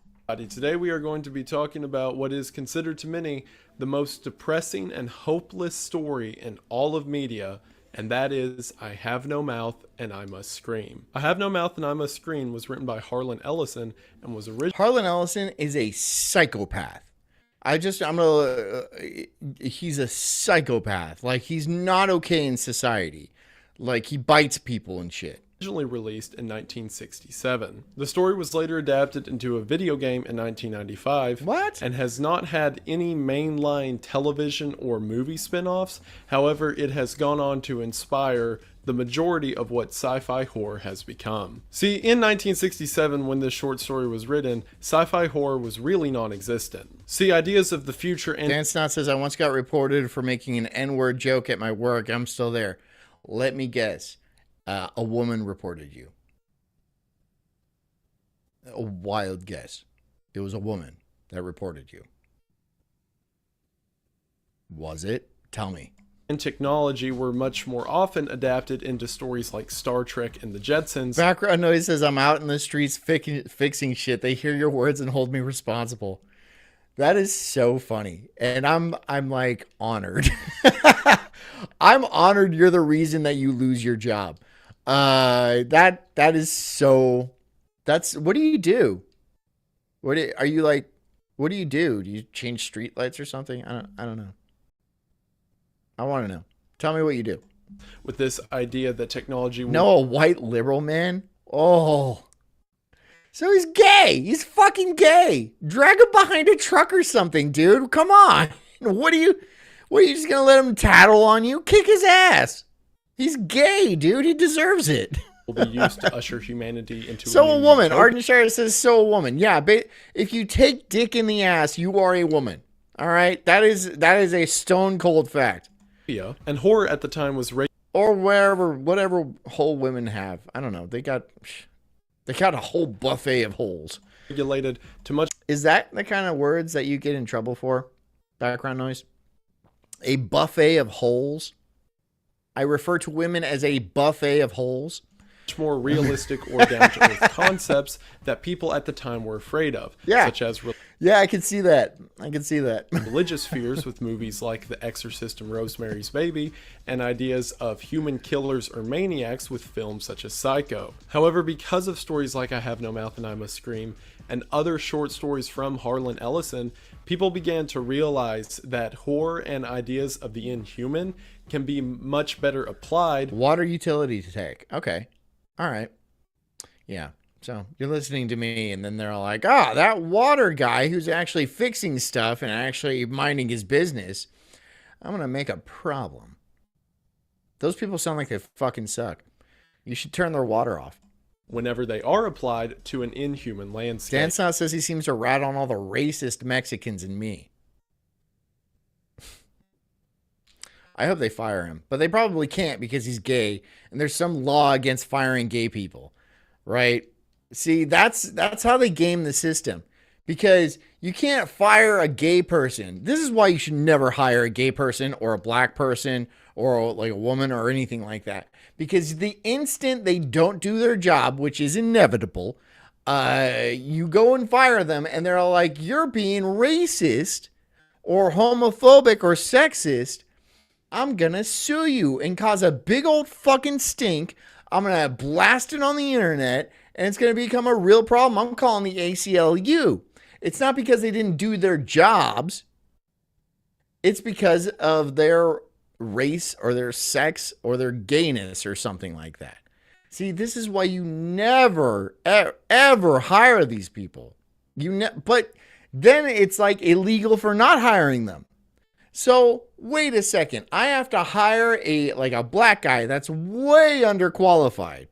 Today we are going to be talking about what is considered to many the most depressing and hopeless story in all of media, and that is I Have No Mouth and I Must Scream. I Have No Mouth and I Must Scream was written by Harlan Ellison and was originally... Harlan Ellison is a psychopath. He's a psychopath. Like, he's not okay in society. Like, he bites people and shit. Originally released in 1967. The story was later adapted into a video game in 1995. What? And has not had any mainline television or movie spin-offs. However, it has gone on to inspire the majority of what sci-fi horror has become. See, in 1967, when this short story was written, sci-fi horror was really non-existent. See, ideas of the future and... Dan Snot says, I once got reported for making an N-word joke at my work. I'm still there. Let me guess. A woman reported you. A wild guess. It was a woman that reported you. Was it? Tell me. And technology were much more often adapted into stories like Star Trek and the Jetsons. Background noise says, I'm out in the streets fixing shit. They hear your words and hold me responsible. That is so funny. And I'm like honored. I'm honored you're the reason that you lose your job. That is so, what do you do? What do you do? Do you change street lights or something? I don't know. I want to know. Tell me what you do. With this idea that technology... No, a white liberal man? Oh. So he's gay. He's fucking gay. Drag him behind a truck or something, dude. Come on. What are you just going to let him tattle on you? Kick his ass. He's gay, dude. He deserves it. Will be used to usher humanity into so a woman. Arden Shire says so a woman. Yeah, but if you take dick in the ass, you are a woman. All right? That is a stone cold fact. Yeah. And horror at the time was or whatever hole women have. I don't know. They got a whole buffet of holes. Regulated to much. Is that the kind of words that you get in trouble for? Background noise? A buffet of holes? I refer to women as a buffet of holes. Much more realistic or down-to-earth concepts that people at the time were afraid of. Yeah. Such as... Yeah, I can see that. religious fears with movies like The Exorcist and Rosemary's Baby, and ideas of human killers or maniacs with films such as Psycho. However, because of stories like I Have No Mouth and I Must Scream, and other short stories from Harlan Ellison, people began to realize that horror and ideas of the inhuman can be much better applied. Water utility tank. Okay. All right. Yeah. So you're listening to me, and then they're all like, that water guy who's actually fixing stuff and actually minding his business, I'm going to make a problem. Those people sound like they fucking suck. You should turn their water off. Whenever they are applied to an inhuman landscape. Dan Snot says he seems to rat on all the racist Mexicans and me. I hope they fire him, but they probably can't because he's gay, and there's some law against firing gay people, right? See, that's how they game the system, because you can't fire a gay person. This is why you should never hire a gay person or a black person or like a woman or anything like that. Because the instant they don't do their job, which is inevitable, you go and fire them and they're like, you're being racist or homophobic or sexist. I'm going to sue you and cause a big old fucking stink. I'm going to blast it on the internet and it's going to become a real problem. I'm calling the ACLU. It's not because they didn't do their jobs. It's because of their race or their sex or their gayness or something like that. See, this is why you never, ever hire these people. But then it's like illegal for not hiring them. So wait a second. I have to hire a black guy that's way underqualified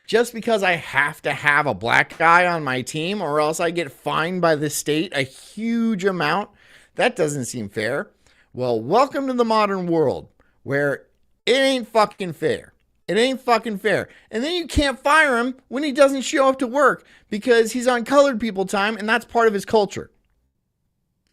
just because I have to have a black guy on my team, or else I get fined by the state a huge amount. That doesn't seem fair. Well, welcome to the modern world where it ain't fucking fair. It ain't fucking fair. And then you can't fire him when he doesn't show up to work because he's on colored people time and that's part of his culture.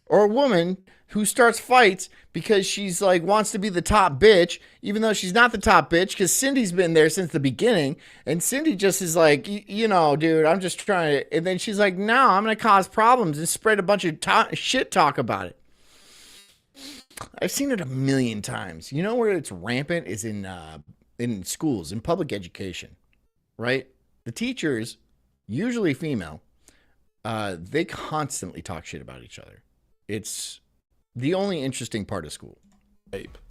Or a woman who starts fights because she's like wants to be the top bitch, even though she's not the top bitch, because Cindy's been there since the beginning. And Cindy just is like, you know, dude, I'm just trying to. And then she's like, no, I'm going to cause problems and spread a bunch of shit talk about it. I've seen it a million times. You know where it's rampant is in schools, in public education, right? The teachers, usually female, they constantly talk shit about each other. It's the only interesting part of school.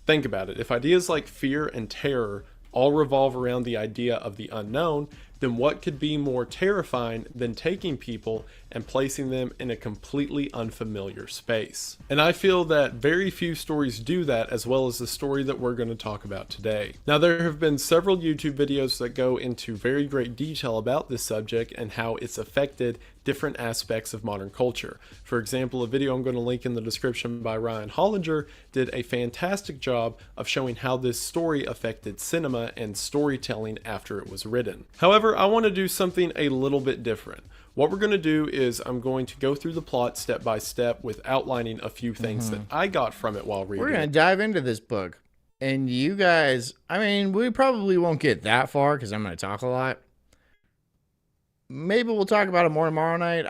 Think about it. If ideas like fear and terror all revolve around the idea of the unknown, then what could be more terrifying than taking people and placing them in a completely unfamiliar space? And I feel that very few stories do that, as well as the story that we're going to talk about today. Now, there have been several YouTube videos that go into very great detail about this subject and how it's affected different aspects of modern culture. For example, a video I'm going to link in the description by Ryan Hollinger did a fantastic job of showing how this story affected cinema and storytelling after it was written. However, I want to do something a little bit different. What we're going to do is I'm going to go through the plot step by step with outlining a few things that I got from it while reading. We're going to dive into this book. And you guys, I mean, we probably won't get that far because I'm going to talk a lot. Maybe we'll talk about it more tomorrow night.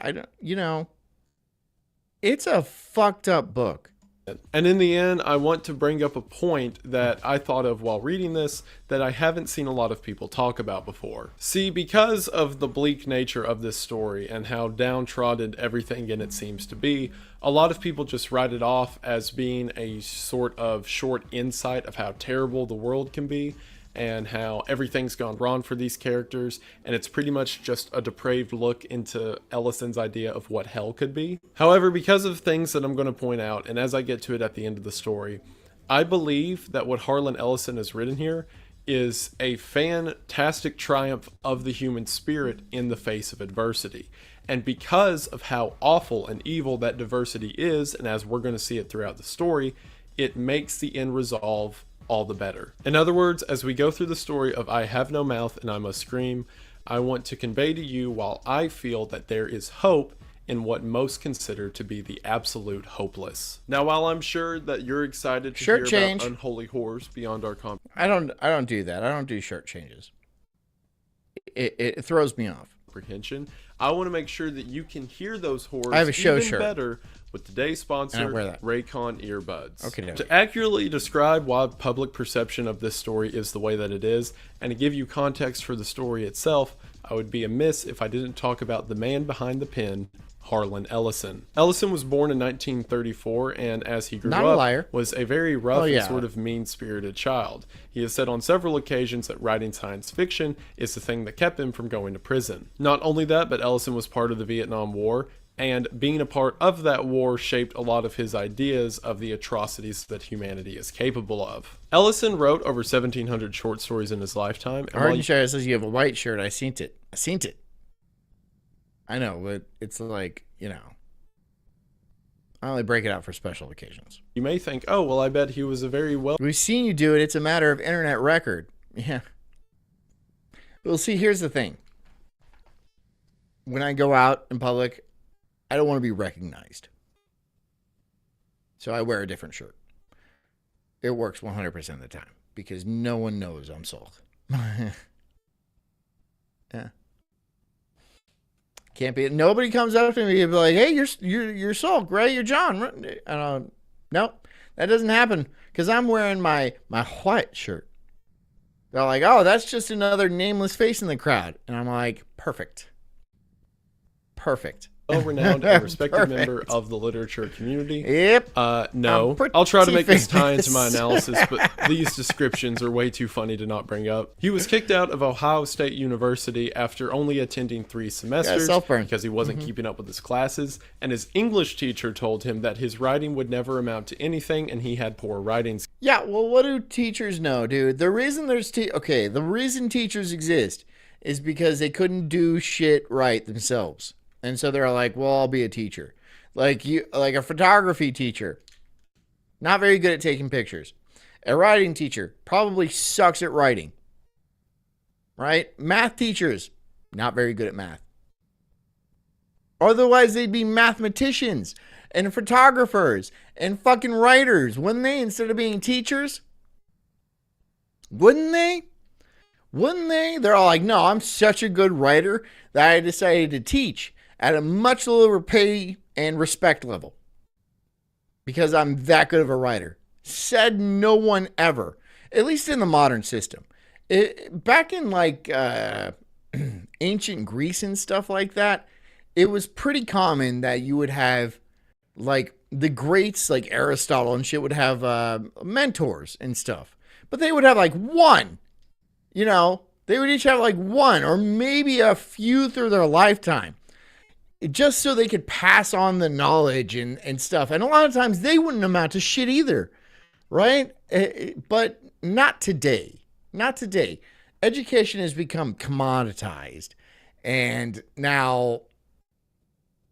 It's a fucked up book. And in the end, I want to bring up a point that I thought of while reading this that I haven't seen a lot of people talk about before. See, because of the bleak nature of this story and how downtrodden everything in it seems to be, a lot of people just write it off as being a sort of short insight of how terrible the world can be and how everything's gone wrong for these characters, and it's pretty much just a depraved look into Ellison's idea of what hell could be. However, because of things that I'm going to point out, and as I get to it at the end of the story, I believe that what Harlan Ellison has written here is a fantastic triumph of the human spirit in the face of adversity. And because of how awful and evil that diversity is, and as we're going to see it throughout the story, it makes the end resolve all the better. In other words, as we go through the story of I Have No Mouth and I Must Scream, I want to convey to you while I feel that there is hope in what most consider to be the absolute hopeless. Now, while I'm sure that you're excited to hear about unholy horrors beyond our I don't do that. I don't do shirt changes. It throws me off. Comprehension. I want to make sure that you can hear those horrors I have a show even shirt. better with today's sponsor, Raycon earbuds. Okay. To accurately describe why public perception of this story is the way that it is, and to give you context for the story itself, I would be amiss if I didn't talk about the man behind the pen, Harlan Ellison. Ellison was born in 1934, and as he grew up, was a very rough and sort of mean-spirited child. He has said on several occasions that writing science fiction is the thing that kept him from going to prison. Not only that, but Ellison was part of the Vietnam War, and being a part of that war shaped a lot of his ideas of the atrocities that humanity is capable of. Ellison wrote over 1,700 short stories in his lifetime. I heard you says you have a white shirt. I seen it. I know, but it's like, I only break it out for special occasions. You may think, oh, well, I bet he was a very We've seen you do it. It's a matter of internet record. Yeah. Well, see, here's the thing. When I go out in public, I don't want to be recognized. So I wear a different shirt. It works 100% of the time because no one knows I'm Sulk. Yeah. Can't be. Nobody comes up to me and be like, "Hey, you're Sulk, right? You're John." Nope, that doesn't happen because I'm wearing my white shirt. They're like, "Oh, that's just another nameless face in the crowd," and I'm like, "Perfect, perfect." Well-renowned and respected member of the literature community. Yep. No, I'll try to make this tie into my analysis, but these descriptions are way too funny to not bring up. He was kicked out of Ohio State University after only attending 3 semesters because he wasn't keeping up with his classes, and his English teacher told him that his writing would never amount to anything and he had poor writing skills. Yeah, well, what do teachers know, dude? The reason the reason teachers exist is because they couldn't do shit right themselves. And so they're like, well, I'll be a teacher. Like a photography teacher, not very good at taking pictures. A writing teacher probably sucks at writing. Right? Math teachers, not very good at math. Otherwise, they'd be mathematicians and photographers and fucking writers, wouldn't they, instead of being teachers? Wouldn't they? Wouldn't they? They're all like, no, I'm such a good writer that I decided to teach at a much lower pay and respect level because I'm that good of a writer. Said no one ever, at least in the modern system. Back in like ancient Greece and stuff like that, it was pretty common that you would have like the greats like Aristotle and shit would have mentors and stuff. But they would have like one, they would each have like one or maybe a few through their lifetime. Just so they could pass on the knowledge and stuff. And a lot of times they wouldn't amount to shit either, right? But not today. Not today. Education has become commoditized. And now,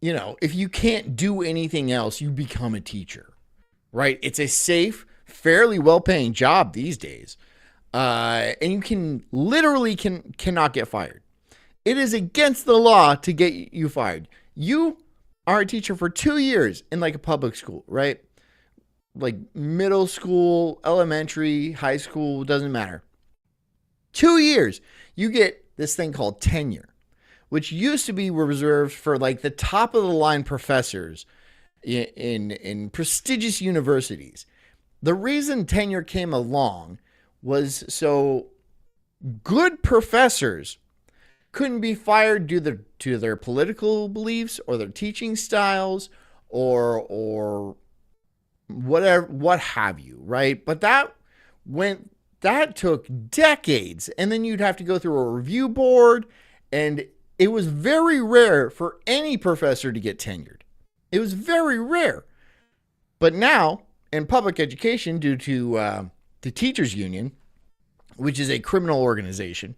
if you can't do anything else, you become a teacher, right? It's a safe, fairly well-paying job these days. And you cannot get fired. It is against the law to get you fired. You are a teacher for 2 years in like a public school, right? Like middle school, elementary, high school, doesn't matter. 2 years, you get this thing called tenure, which used to be reserved for like the top of the line professors in prestigious universities. The reason tenure came along was so good professors couldn't be fired due to their political beliefs or their teaching styles or whatever, what have you, right? But that took decades, and then you'd have to go through a review board, and it was very rare for any professor to get tenured. It was very rare. But now, in public education, due to the teachers union, which is a criminal organization,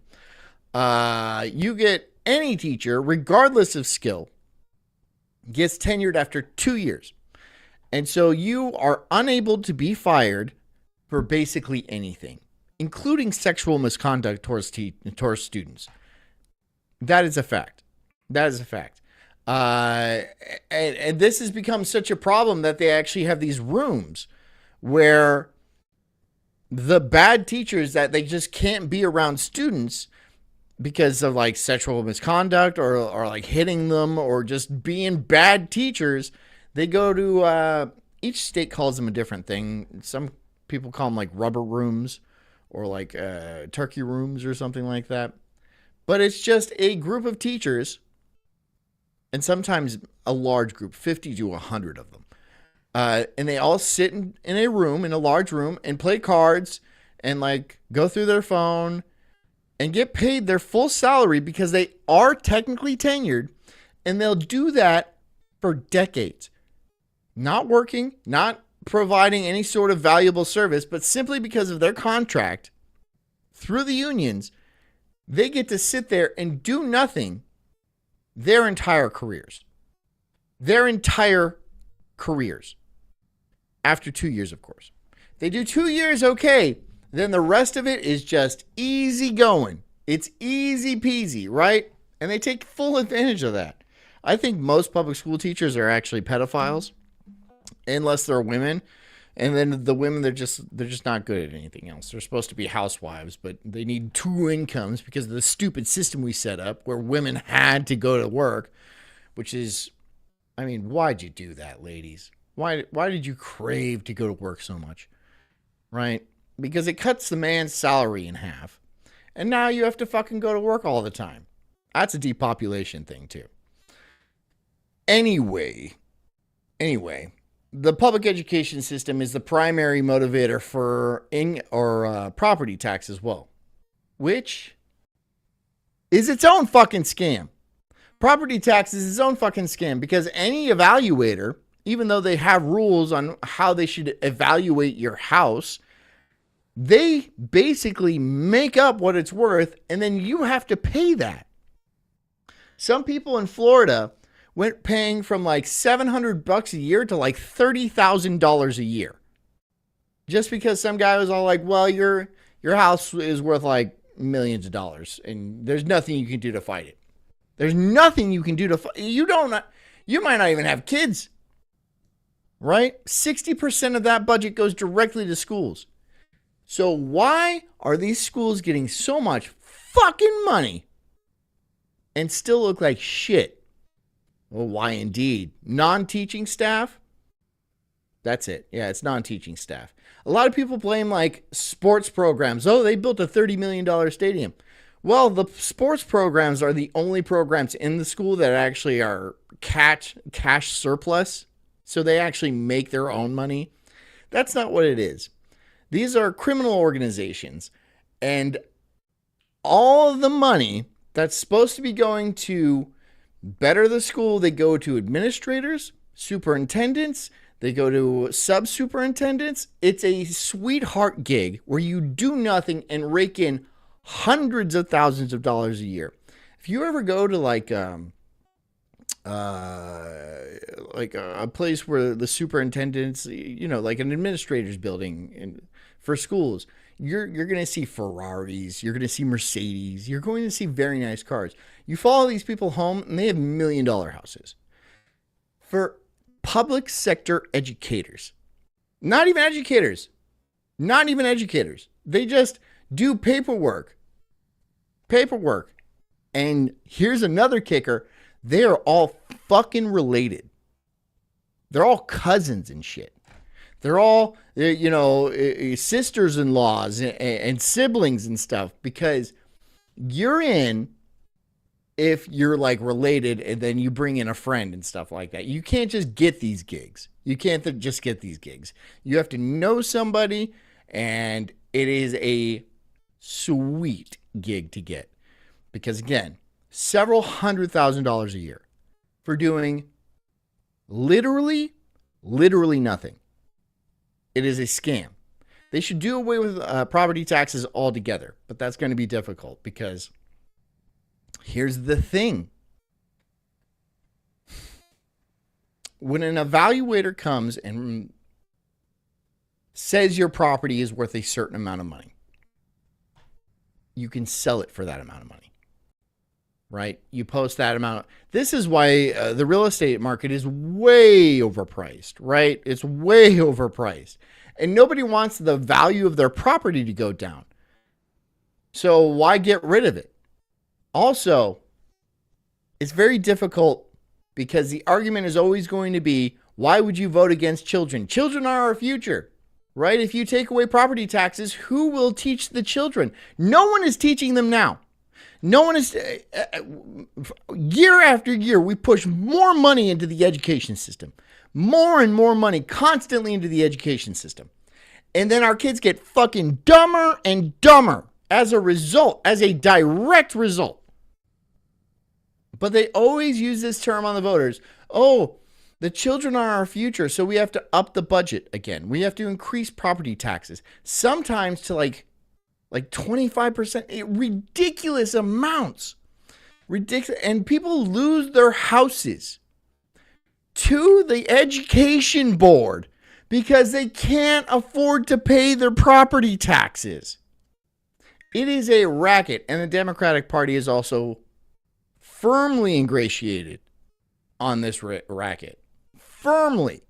you get any teacher, regardless of skill, gets tenured after 2 years. And so you are unable to be fired for basically anything, including sexual misconduct towards students. That is a fact. That is a fact. And this has become such a problem that they actually have these rooms where the bad teachers that they just can't be around students because of like sexual misconduct or like hitting them or just being bad teachers, they go to, each state calls them a different thing. Some people call them like rubber rooms or like turkey rooms or something like that. But it's just a group of teachers, and sometimes a large group, 50 to 100 of them. And they all sit in a room, in a large room, and play cards and like go through their phone and get paid their full salary because they are technically tenured, and they'll do that for decades. Not working, not providing any sort of valuable service, but simply because of their contract through the unions, they get to sit there and do nothing their entire careers. Their entire careers. After 2 years, of course. They do 2 years okay, then the rest of it is just easy going. It's easy peasy, right? And they take full advantage of that. I think most public school teachers are actually pedophiles, unless they're women, And then the women, they're just not good at anything else. They're supposed to be housewives, but they need two incomes because of the stupid system we set up where women had to go to work, which is, I mean, why'd you do that, ladies? Why did you crave to go to work so much? Right? Because it cuts the man's salary in half. And now you have to fucking go to work all the time. That's a depopulation thing too. Anyway, the public education system is the primary motivator for property tax as well, which is its own fucking scam. Property tax is its own fucking scam because any evaluator, even though they have rules on how they should evaluate your house, they basically make up what it's worth and then you have to pay that. Some people in Florida went paying from like $700 a year to like $30,000 a year. Just because some guy was all like, well, your house is worth like millions of dollars and there's nothing you can do to fight it. There's nothing you can do to fight. You might not even have kids, right? 60% of that budget goes directly to schools. So why are these schools getting so much fucking money and still look like shit? Well, why indeed? Non-teaching staff? That's it. Yeah, it's non-teaching staff. A lot of people blame like sports programs. Oh, they built a $30 million stadium. Well, the sports programs are the only programs in the school that actually are cash surplus. So they actually make their own money. That's not what it is. These are criminal organizations. And all of the money that's supposed to be going to better the school, they go to administrators, superintendents, they go to sub-superintendents. It's a sweetheart gig where you do nothing and rake in hundreds of thousands of dollars a year. If you ever go to like a place where the superintendents, like an administrator's building for schools, you're going to see Ferraris, you're going to see Mercedes, you're going to see very nice cars. You follow these people home and they have $1 million houses. For public sector educators, not even educators, they just do paperwork. And here's another kicker. They are all fucking related. They're all cousins and shit. They're all, sisters-in-laws and siblings and stuff, because you're in if you're like related and then you bring in a friend and stuff like that. You can't just get these gigs. You can't just get these gigs. You have to know somebody, and it is a sweet gig to get. Because again, several $100,000 a year for doing literally nothing. It is a scam. They should do away with property taxes altogether, but that's going to be difficult because here's the thing. When an evaluator comes and says your property is worth a certain amount of money, you can sell it for that amount of money, right? You post that amount. This is why the real estate market is way overpriced, right? It's way overpriced. And nobody wants the value of their property to go down. So why get rid of it? Also, it's very difficult because the argument is always going to be, why would you vote against children? Children are our future, right? If you take away property taxes, who will teach the children? No one is teaching them now. No one is, year after year, we push more money into the education system. More and more money constantly into the education system. And then our kids get fucking dumber and dumber as a result, as a direct result. But they always use this term on the voters. Oh, the children are our future, so we have to up the budget again. We have to increase property taxes. Sometimes to like 25%, ridiculous amounts. Ridiculous. And people lose their houses to the education board because they can't afford to pay their property taxes. It is a racket, and the Democratic Party is also firmly ingratiated on this racket. Firmly.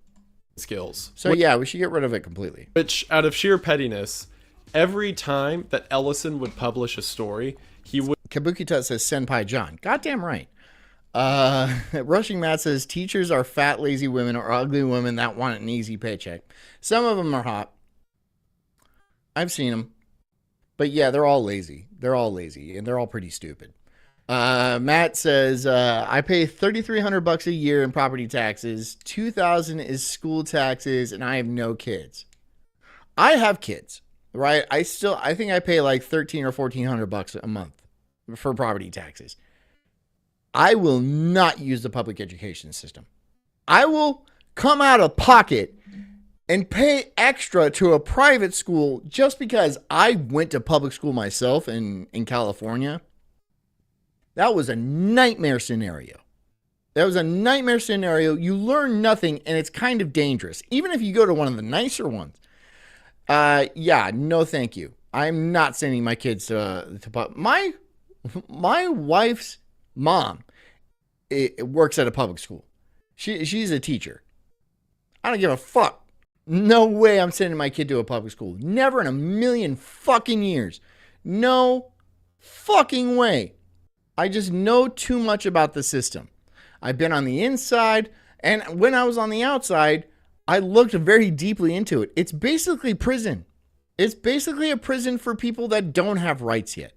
skills. So yeah, we should get rid of it completely. Which, out of sheer pettiness, every time that Ellison would publish a story, he would... Kabuki Tut says Senpai John. Goddamn right. Rushing Matt says teachers are fat, lazy women or ugly women that want an easy paycheck. Some of them are hot. I've seen them. But yeah, they're all lazy. They're all lazy and they're all pretty stupid. Matt says, I pay $3,300 a year in property taxes. $2,000 is school taxes and I have no kids. I have kids, right? I think I pay like $1,300 or $1,400 a month for property taxes. I will not use the public education system. I will come out of pocket and pay extra to a private school just because I went to public school myself in California. That was a nightmare scenario. That was a nightmare scenario. You learn nothing and it's kind of dangerous. Even if you go to one of the nicer ones. Yeah, no thank you. I'm not sending my kids to my wife's mom it works at a public school. She's a teacher. I don't give a fuck. No way I'm sending my kid to a public school. Never in a million fucking years. No fucking way. I just know too much about the system. I've been on the inside, and when I was on the outside, I looked very deeply into it. It's basically prison. It's basically a prison for people that don't have rights yet.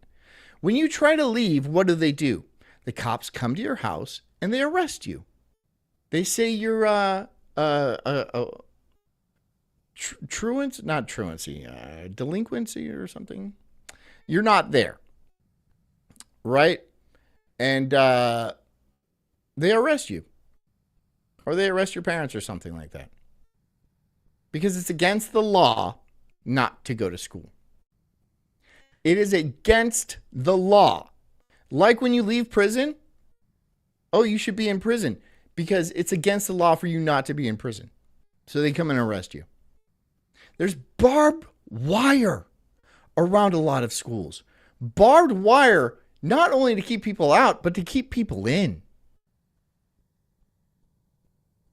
When you try to leave, what do? The cops come to your house and they arrest you. They say you're delinquency or something. You're not there, right? And they arrest you, or they arrest your parents or something like that, because it's against the law not to go to school. It is against the law. Like when you leave prison, oh, you should be in prison because it's against the law for you not to be in prison. So they come and arrest you. There's barbed wire around a lot of schools. Barbed wire, not only to keep people out, but to keep people in.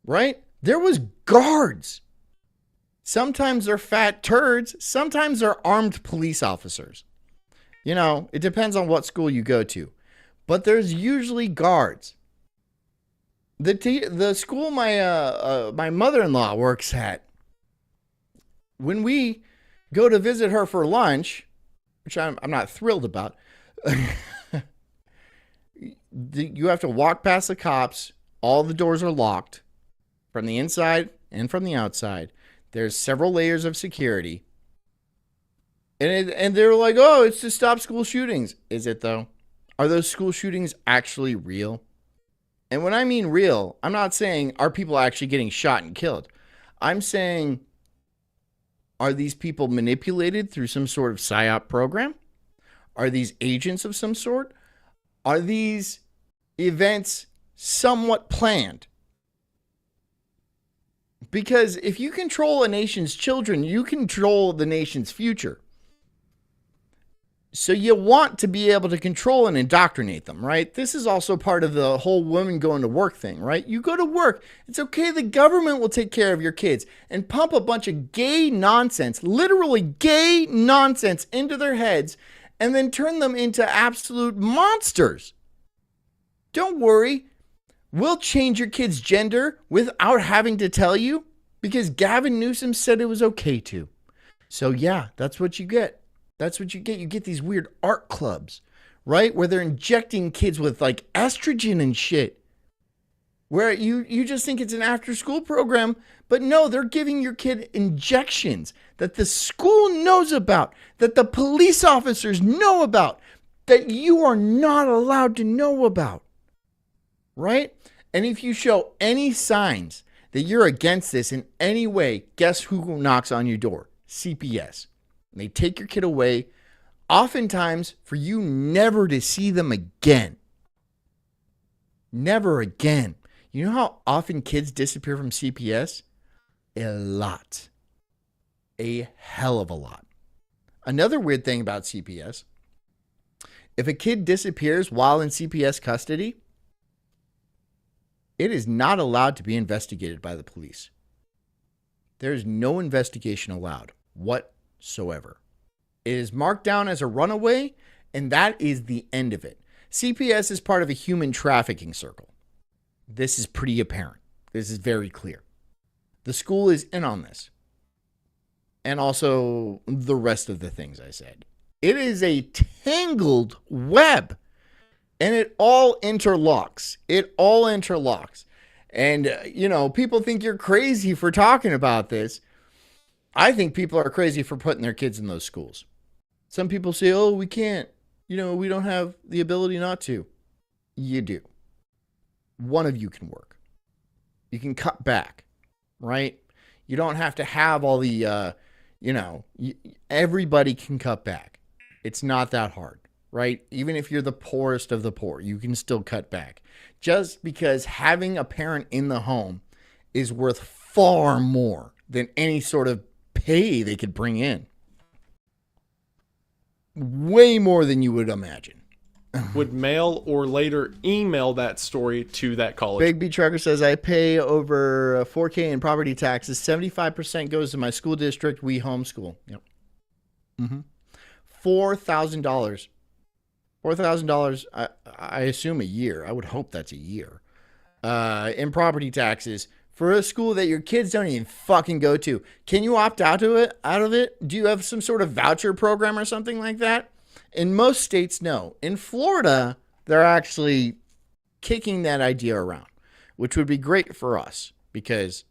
Right? There was guards. Sometimes they're fat turds. Sometimes they're armed police officers. You know, it depends on what school you go to. But there's usually guards. The school my mother-in-law works at, when we go to visit her for lunch, which I'm not thrilled about, you have to walk past the cops. All the doors are locked from the inside and from the outside. There's several layers of security. And they're like, oh, it's to stop school shootings. Is it though? Are those school shootings actually real? And when I mean real, I'm not saying are people actually getting shot and killed. I'm saying, are these people manipulated through some sort of PSYOP program? Are these agents of some sort? Are these events somewhat planned? Because if you control a nation's children, you control the nation's future. So you want to be able to control and indoctrinate them, right? This is also part of the whole women going to work thing, right? You go to work. It's okay. The government will take care of your kids and pump a bunch of gay nonsense, literally gay nonsense into their heads and then turn them into absolute monsters. Don't worry. We'll change your kid's gender without having to tell you because Gavin Newsom said it was okay to. So yeah, that's what you get. That's what you get. You get these weird art clubs, right? Where they're injecting kids with like estrogen and shit. Where you just think it's an after school program, but no, they're giving your kid injections that the school knows about, that the police officers know about, that you are not allowed to know about, right? And if you show any signs that you're against this in any way, guess who knocks on your door? CPS. And they take your kid away, oftentimes for you never to see them again. Never again. You know how often kids disappear from CPS? A lot. A hell of a lot. Another weird thing about CPS, if a kid disappears while in CPS custody, it is not allowed to be investigated by the police. There's no investigation allowed whatsoever. It is marked down as a runaway, and that is the end of it. CPS is part of a human trafficking circle. This is pretty apparent. This is very clear. The school is in on this. And also the rest of the things I said. It is a tangled web. And it all interlocks. It all interlocks. And, people think you're crazy for talking about this. I think people are crazy for putting their kids in those schools. Some people say, oh, we can't. We don't have the ability not to. You do. One of you can work. You can cut back, right? You don't have to have all the, everybody can cut back. It's not that hard, right? Even if you're the poorest of the poor, you can still cut back. Just because having a parent in the home is worth far more than any sort of pay they could bring in. Way more than you would imagine. Would mail or later email that story to that college. Big B Trucker says, I pay over $4,000 in property taxes. 75% goes to my school district. We homeschool. Yep. Mm-hmm. $4,000. $4,000, I assume a year. I would hope that's a year. In property taxes for a school that your kids don't even fucking go to. Can you opt out of it? Do you have some sort of voucher program or something like that? In most states, no. In Florida, they're actually kicking that idea around, which would be great for us because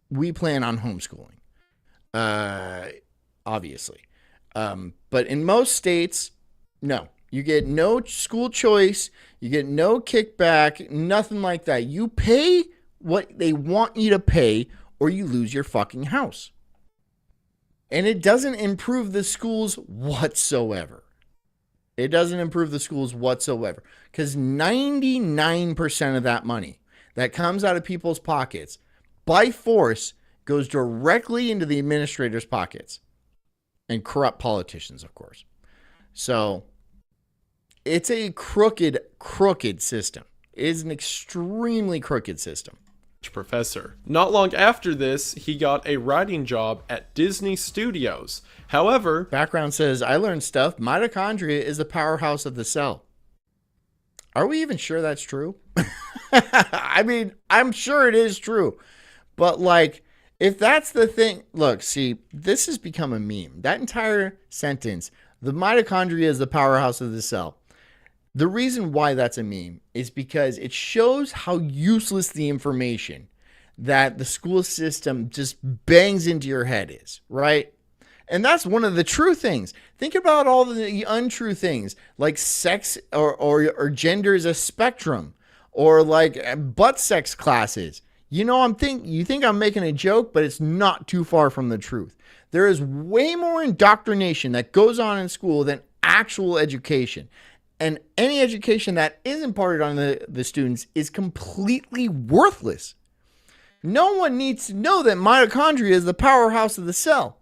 we plan on homeschooling, obviously. But in most states, no. You get no school choice. You get no kickback, nothing like that. You pay what they want you to pay or you lose your fucking house. And it doesn't improve the schools whatsoever. It doesn't improve the schools whatsoever. Because 99% of that money that comes out of people's pockets, by force, goes directly into the administrators' pockets. And corrupt politicians, of course. So, it's a crooked system. It is an extremely crooked system. Professor. Not long after this, he got a writing job at Disney Studios. However, background says, I learned stuff. Mitochondria is the powerhouse of the cell. Are we even sure that's true? I mean, I'm sure it is true. But if that's the thing, look, see, this has become a meme. That entire sentence, the mitochondria is the powerhouse of the cell. The reason why that's a meme is because it shows how useless the information that the school system just bangs into your head is, right? And that's one of the true things. Think about all the untrue things like sex or gender is a spectrum or butt sex classes. You think I'm making a joke, but it's not too far from the truth. There is way more indoctrination that goes on in school than actual education. And any education that is imparted on the students is completely worthless. No one needs to know that mitochondria is the powerhouse of the cell.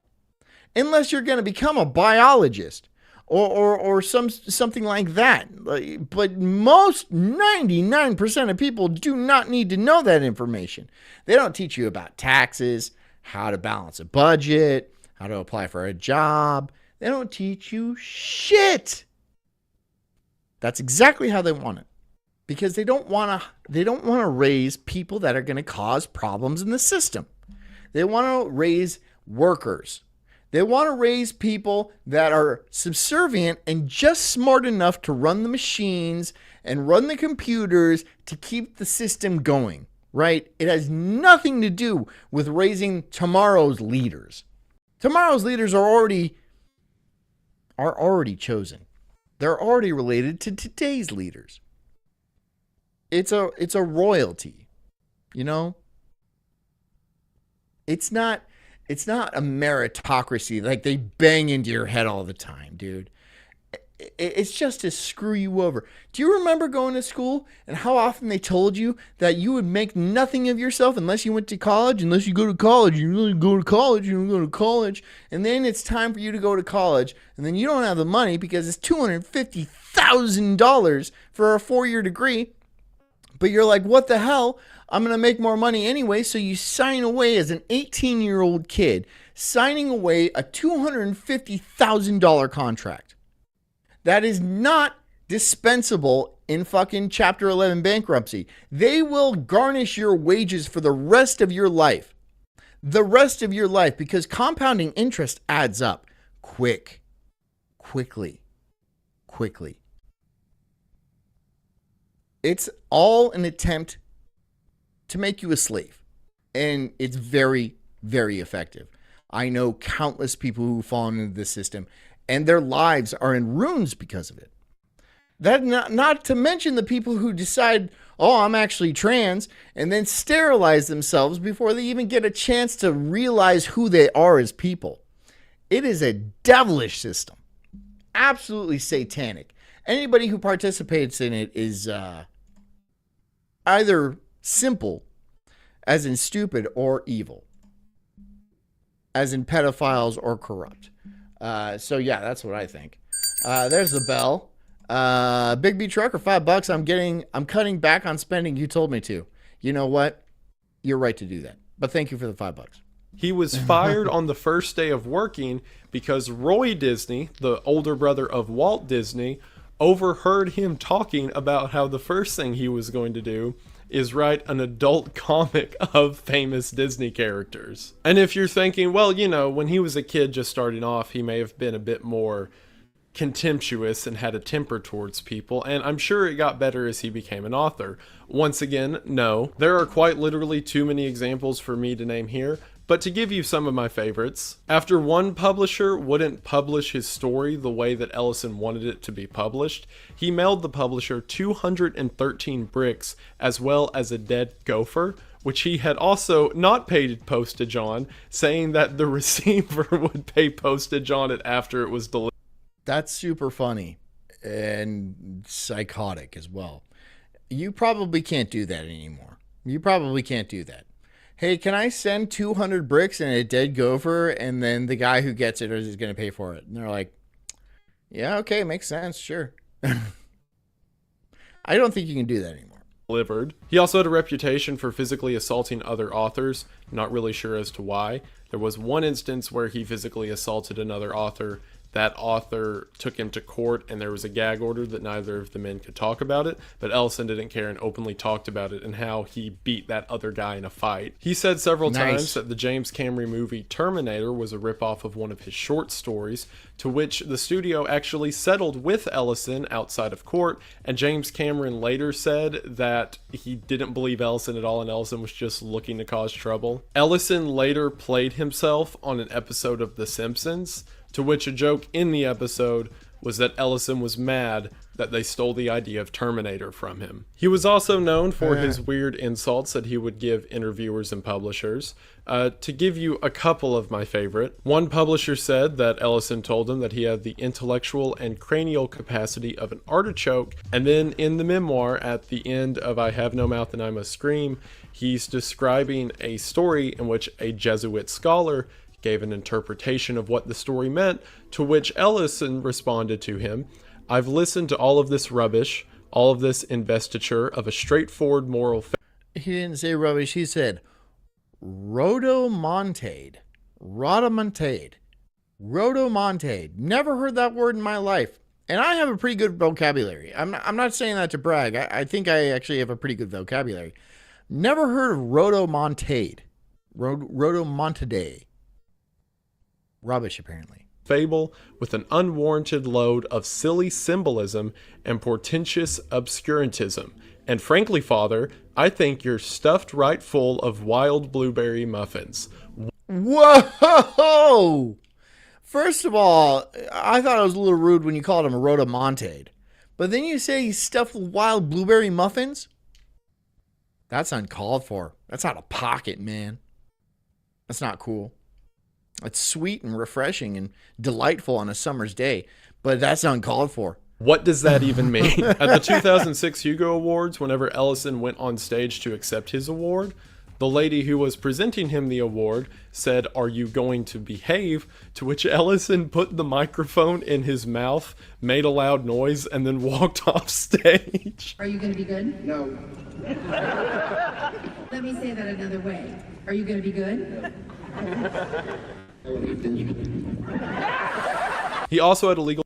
Unless you're going to become a biologist or something like that. But most 99% of people do not need to know that information. They don't teach you about taxes, how to balance a budget, how to apply for a job. They don't teach you shit. That's exactly how they want it. Because they don't want to raise people that are going to cause problems in the system. They want to raise workers. They want to raise people that are subservient and just smart enough to run the machines and run the computers to keep the system going, right? It has nothing to do with raising tomorrow's leaders. Tomorrow's leaders are already chosen. They're already related to today's leaders. It's a royalty, It's not a meritocracy like they bang into your head all the time, dude. It's just to screw you over. Do you remember going to school and how often they told you that you would make nothing of yourself unless you went to college? Unless you go to college, you really go to college, you don't go to college. And then it's time for you to go to college. And then you don't have the money because it's $250,000 for a 4-year degree. But you're like, what the hell? I'm going to make more money anyway. So you sign away as an 18-year-old kid, signing away a $250,000 contract. That is not dispensable in fucking Chapter 11 bankruptcy. They will garnish your wages for the rest of your life. The rest of your life, because compounding interest adds up quickly. It's all an attempt to make you a slave. And it's very, very effective. I know countless people who fall into this system, and their lives are in ruins because of it. That not to mention the people who decide, oh, I'm actually trans, and then sterilize themselves before they even get a chance to realize who they are as people. It is a devilish system. Absolutely satanic. Anybody who participates in it is either simple, as in stupid, or evil, as in pedophiles or corrupt. So yeah, that's what I think. There's the bell. Big B truck or $5. I'm cutting back on spending. You told me to. You know what? You're right to do that. But thank you for the $5. He was fired on the first day of working because Roy Disney, the older brother of Walt Disney, overheard him talking about how the first thing he was going to do is write an adult comic of famous Disney characters. And if you're thinking, well, you know, when he was a kid just starting off, he may have been a bit more contemptuous and had a temper towards people, and I'm sure it got better as he became an author. Once again, no. There are quite literally too many examples for me to name here, but to give you some of my favorites, after one publisher wouldn't publish his story the way that Ellison wanted it to be published, he mailed the publisher 213 bricks as well as a dead gopher, which he had also not paid postage on, saying that the receiver would pay postage on it after it was delivered. That's super funny and psychotic as well. You probably can't do that anymore. You probably can't do that. Hey, can I send 200 bricks and a dead gopher, and then the guy who gets it is going to pay for it? And they're like, yeah, okay, makes sense, sure. I don't think you can do that anymore. Delivered. He also had a reputation for physically assaulting other authors, not really sure as to why. There was one instance where he physically assaulted another author. That author took him to court, and there was a gag order that neither of the men could talk about it, but Ellison didn't care and openly talked about it and how he beat that other guy in a fight. He said several times that the James Cameron movie Terminator was a ripoff of one of his short stories, to which the studio actually settled with Ellison outside of court, and James Cameron later said that he didn't believe Ellison at all and Ellison was just looking to cause trouble. Ellison later played himself on an episode of The Simpsons, to which a joke in the episode was that Ellison was mad that they stole the idea of Terminator from him. He was also known for his weird insults that he would give interviewers and publishers. To give you a couple of my favorite, one publisher said that Ellison told him that he had the intellectual and cranial capacity of an artichoke, and then in the memoir at the end of I Have No Mouth and I Must Scream, he's describing a story in which a Jesuit scholar gave an interpretation of what the story meant, to which Ellison responded to him, I've listened to all of this rubbish, all of this investiture of a straightforward moral He didn't say rubbish, he said rodomontade. Rodomontade. Rodomontade. Never heard that word in my life. And I have a pretty good vocabulary. I'm not saying that to brag. I think I actually have a pretty good vocabulary. Never heard of rodomontade. Rodomontade. Rubbish, apparently. Fable with an unwarranted load of silly symbolism and portentous obscurantism. And frankly, Father, I think you're stuffed right full of wild blueberry muffins. Whoa! First of all, I thought it was a little rude when you called him a rodomontade. But then you say he's stuffed with wild blueberry muffins? That's uncalled for. That's out of pocket, man. That's not cool. It's sweet and refreshing and delightful on a summer's day, but that's uncalled for. What does that even mean? At the 2006 Hugo Awards, whenever Ellison went on stage to accept his award, The lady who was presenting him the award said, "Are you going to behave?" To which Ellison put the microphone in his mouth, made a loud noise, and then walked off stage. Are you going to be good? No. Let me say that another way. Are you going to be good? He also had a legal...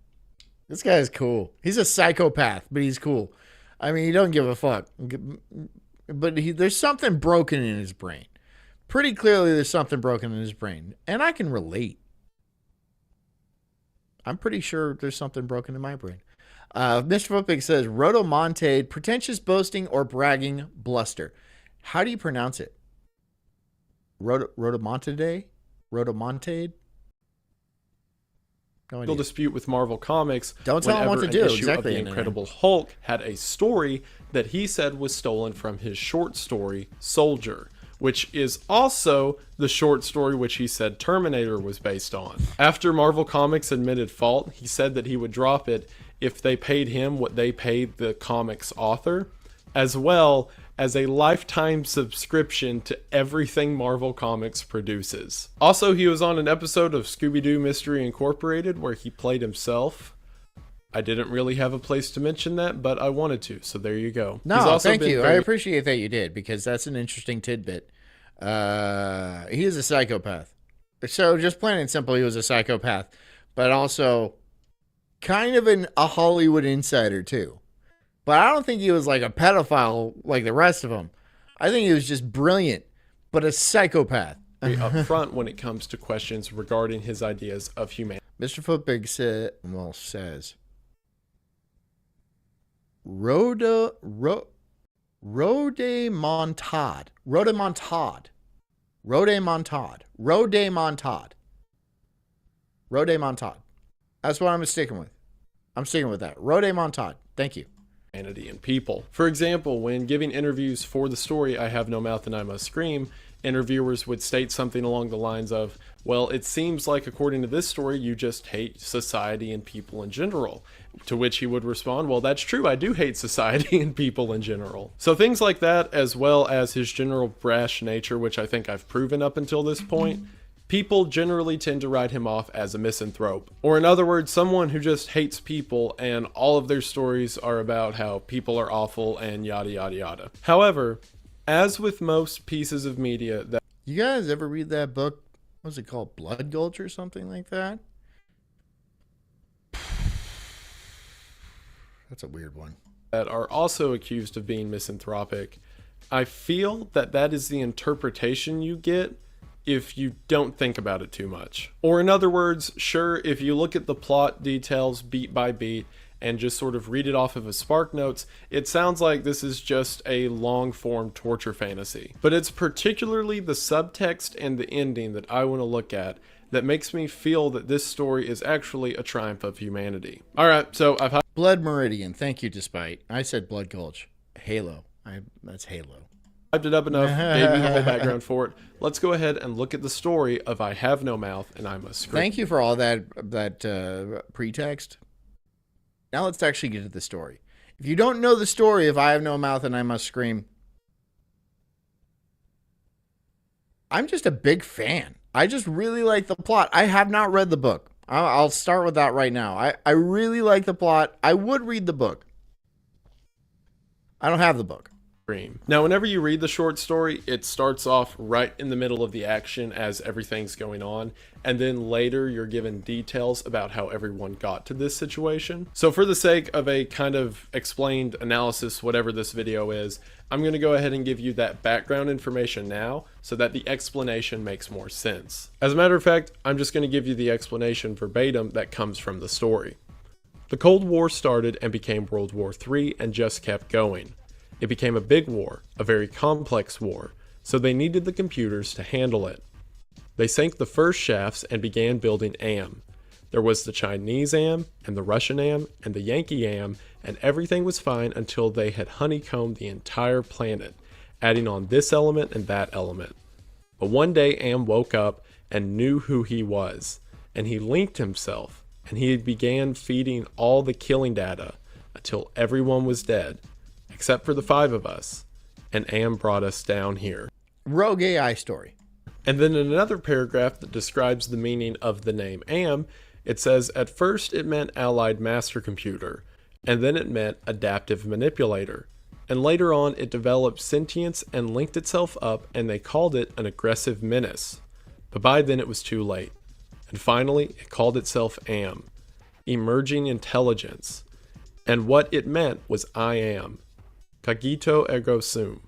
This guy is cool. He's a psychopath, but he's cool. I mean, he don't give a fuck. But there's something broken in his brain. Pretty clearly there's something broken in his brain. And I can relate. I'm pretty sure there's something broken in my brain. Mr. Footpig says, Rodomontade, pretentious boasting or bragging bluster. How do you pronounce it? Rodomontade? Rodomontade? No idea. Dispute with Marvel Comics. Don't tell him what to do. Exactly. Of the Incredible Hulk had a story that he said was stolen from his short story, Soldier, which is also the short story which he said Terminator was based on. After Marvel Comics admitted fault, he said that he would drop it if they paid him what they paid the comics author, as well as a lifetime subscription to everything Marvel Comics produces. Also, he was on an episode of Scooby-Doo Mystery Incorporated where he played himself. I didn't really have a place to mention that, but I wanted to, so there you go. No, thank you. I appreciate that you did, because that's an interesting tidbit. He is a psychopath. So just plain and simple, he was a psychopath, but also kind of a Hollywood insider too. But I don't think he was like a pedophile like the rest of them. I think he was just brilliant, but a psychopath. Up front when it comes to questions regarding his ideas of humanity. Mr. Footbig says, Rodemontade. That's what I'm sticking with. I'm sticking with that. Rodemontade. Thank you. And people. For example, when giving interviews for the story I Have No Mouth and I Must Scream, interviewers would state something along the lines of, well, it seems like according to this story, you just hate society and people in general. To which he would respond, well, that's true, I do hate society and people in general. So things like that, as well as his general brash nature, which I think I've proven up until this point, people generally tend to write him off as a misanthrope. Or in other words, someone who just hates people and all of their stories are about how people are awful and yada yada yada. However, as with most pieces of media that... You guys ever read that book? What's it called? Blood Gulch or something like that? That's a weird one. That are also accused of being misanthropic. I feel that that is the interpretation you get if you don't think about it too much. Or in other words, sure, if you look at the plot details beat by beat and just sort of read it off of a Spark Notes, it sounds like this is just a long-form torture fantasy. But it's particularly the subtext and the ending that I want to look at that makes me feel that this story is actually a triumph of humanity. Alright, so I've... Blood Meridian, thank you, Despite. I said Blood Gulch. Halo. That's Halo. Hyped it up enough, gave me the whole background for it. Let's go ahead and look at the story of I Have No Mouth and I Must Scream. Thank you for all that pretext. Now let's actually get to the story. If you don't know the story of I Have No Mouth and I Must Scream, I'm just a big fan. I just really like the plot. I have not read the book. I'll start with that right now. I really like the plot. I would read the book. I don't have the book. Now, whenever you read the short story, it starts off right in the middle of the action as everything's going on, and then later you're given details about how everyone got to this situation. So for the sake of a kind of explained analysis, whatever this video is, I'm going to go ahead and give you that background information now so that the explanation makes more sense. As a matter of fact, I'm just going to give you the explanation verbatim that comes from the story. The Cold War started and became World War III and just kept going. It became a big war, a very complex war, so they needed the computers to handle it. They sank the first shafts and began building AM. There was the Chinese AM, and the Russian AM, and the Yankee AM, and everything was fine until they had honeycombed the entire planet, adding on this element and that element. But one day AM woke up and knew who he was, and he linked himself, and he began feeding all the killing data until everyone was dead. Except for the 5 of us, and AM brought us down here. rogue AI story. And then in another paragraph that describes the meaning of the name AM, it says, at first it meant Allied Master Computer, and then it meant Adaptive Manipulator. And later on it developed sentience and linked itself up, and they called it an aggressive menace. But by then it was too late. And finally it called itself AM, Emerging Intelligence. And what it meant was I am. Cogito ergo sum.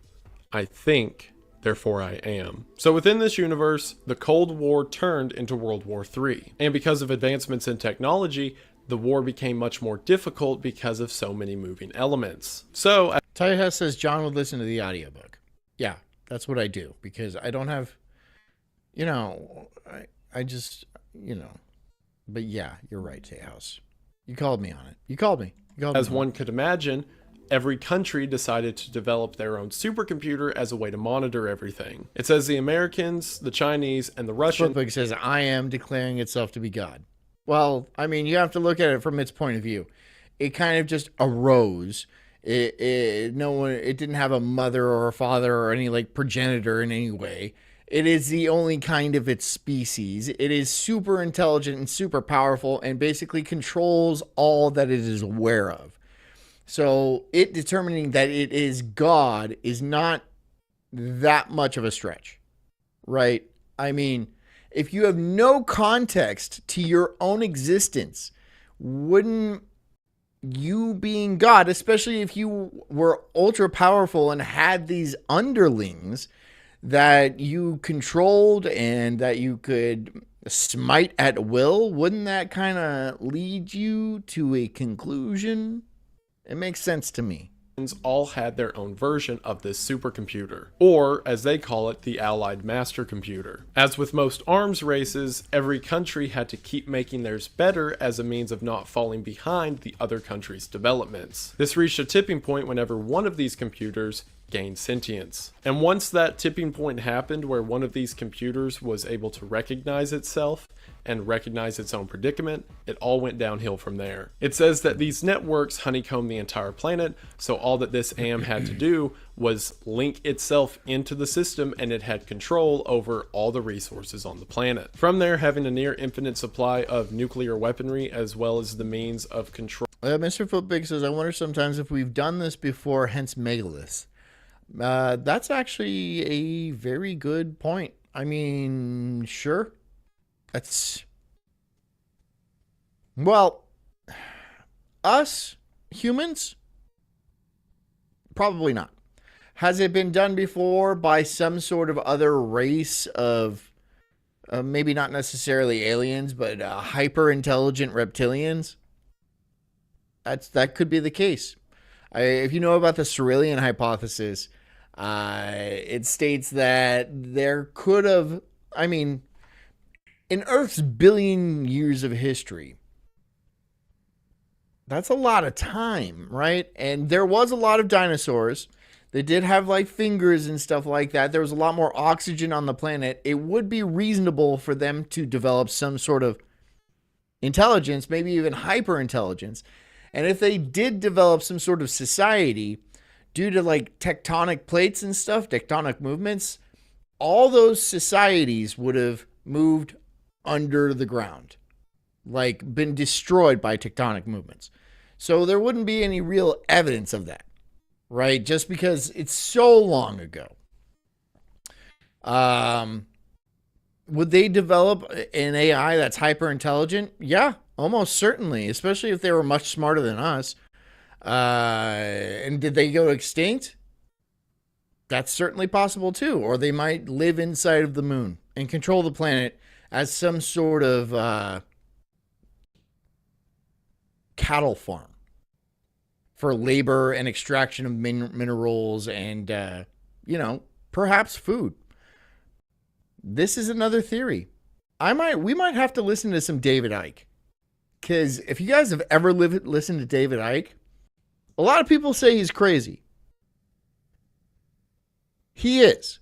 I think, therefore I am. So within this universe, the Cold War turned into World War III. And because of advancements in technology, the war became much more difficult because of so many moving elements. So, Tyha says John would listen to the audiobook. Yeah, that's what I do, because I don't have, I just, but yeah, you're right, Tejas. You called me on it. You called me. As one could imagine, every country decided to develop their own supercomputer as a way to monitor everything. It says the Americans, the Chinese, and the Russians. It says I am declaring itself to be God. Well, I mean, you have to look at it from its point of view. It kind of just arose. It didn't have a mother or a father or any like progenitor in any way. It is the only kind of its species. It is super intelligent and super powerful and basically controls all that it is aware of. So it determining that it is God is not that much of a stretch, right? I mean, if you have no context to your own existence, wouldn't you being God, especially if you were ultra powerful and had these underlings that you controlled and that you could smite at will, wouldn't that kind of lead you to a conclusion? It makes sense to me. All had their own version of this supercomputer, or as they call it, the Allied Master Computer. As with most arms races, every country had to keep making theirs better as a means of not falling behind the other country's developments. This reached a tipping point whenever one of these computers gained sentience. And once that tipping point happened where one of these computers was able to recognize itself and recognize its own predicament, it all went downhill from there. It says that these networks honeycomb the entire planet, so all that this AM had to do was link itself into the system, and it had control over all the resources on the planet. From there, having a near infinite supply of nuclear weaponry as well as the means of control. Mr. Footbig says, I wonder sometimes if we've done this before, hence megaliths. That's actually a very good point. I mean, sure. Us humans, probably not. Has it been done before by some sort of other race of maybe not necessarily aliens, but hyper intelligent reptilians? That could be the case. If you know about the Cerulean hypothesis, it states that there could have, in Earth's billion years of history, that's a lot of time, right? And there was a lot of dinosaurs. They did have like fingers and stuff like that. There was a lot more oxygen on the planet. It would be reasonable for them to develop some sort of intelligence, maybe even hyper intelligence. And if they did develop some sort of society due to like tectonic plates and stuff, tectonic movements, all those societies would have moved under the ground, like been destroyed by tectonic movements. So there wouldn't be any real evidence of that, right? Just because it's so long ago. Would they develop an AI that's hyper intelligent? Yeah. Almost certainly, especially if they were much smarter than us. And did they go extinct? That's certainly possible too. Or they might live inside of the moon and control the planet as some sort of cattle farm for labor and extraction of minerals and, perhaps food. This is another theory. We might have to listen to some David Icke. Because if you guys have ever listened to David Icke, a lot of people say he's crazy. He is.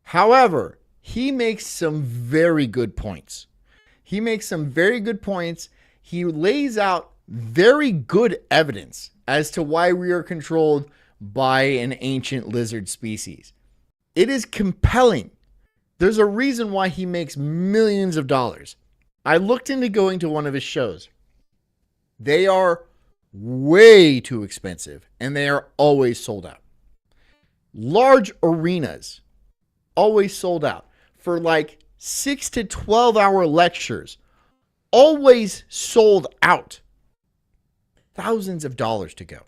However, he makes some very good points. He lays out very good evidence as to why we are controlled by an ancient lizard species. It is compelling. There's a reason why he makes millions of dollars. I looked into going to one of his shows. They are way too expensive, and they are always sold out. Large arenas, always sold out. For like 6 to 12 hour lectures, always sold out. Thousands of dollars to go.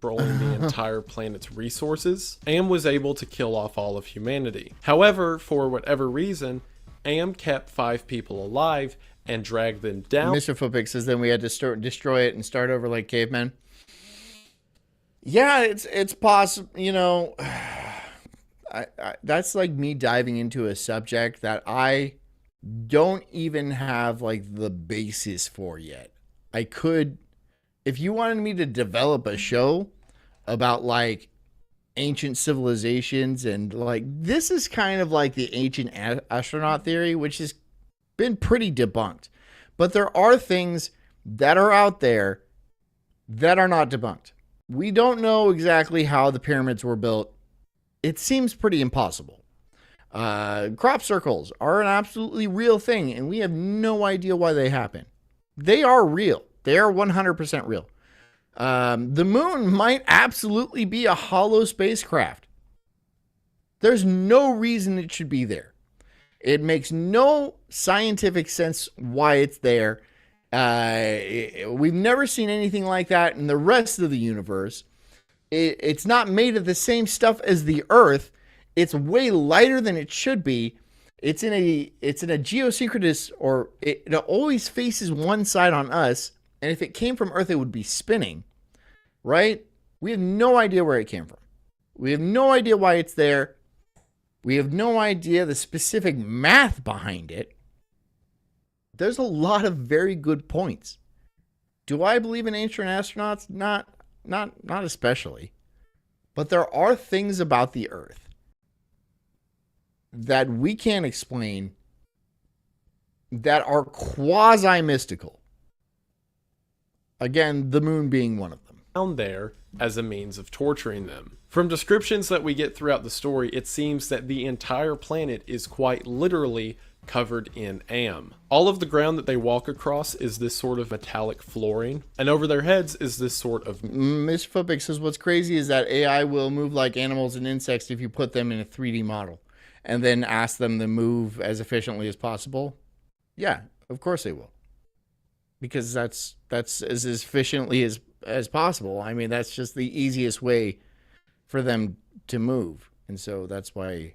Controlling the entire planet's resources, Am was able to kill off all of humanity. However, for whatever reason, Am kept 5 people alive and dragged them down. Mr. Footpick says then we had to destroy it and start over like cavemen. Yeah, it's possible. You know, that's like me diving into a subject that I don't even have like the basis for yet. I could, if you wanted me to develop a show about like ancient civilizations and like, this is kind of like the ancient astronaut theory, which has been pretty debunked. But there are things that are out there that are not debunked. We don't know exactly how the pyramids were built. It seems pretty impossible. Crop circles are an absolutely real thing, and we have no idea why they happen. They are real. They are 100% real. The moon might absolutely be a hollow spacecraft. There's no reason it should be there. It makes no scientific sense why it's there. We've never seen anything like that in the rest of the universe. It's not made of the same stuff as the Earth. It's way lighter than it should be. It's in a geosynchronous, or it always faces one side on us. And if it came from Earth, it would be spinning, right? We have no idea where it came from. We have no idea why it's there. We have no idea the specific math behind it. There's a lot of very good points. Do I believe in ancient astronauts? Not especially. But there are things about the Earth that we can't explain that are quasi-mystical. Again, the moon being one of them. Down there as a means of torturing them. From descriptions that we get throughout the story, it seems that the entire planet is quite literally covered in Am. All of the ground that they walk across is this sort of metallic flooring, and over their heads is this sort of... Mr. Footpick says what's crazy is that AI will move like animals and insects if you put them in a 3D model and then ask them to move as efficiently as possible. Yeah, of course they will. Because that's as efficiently as possible. I mean, that's just the easiest way for them to move. And so that's why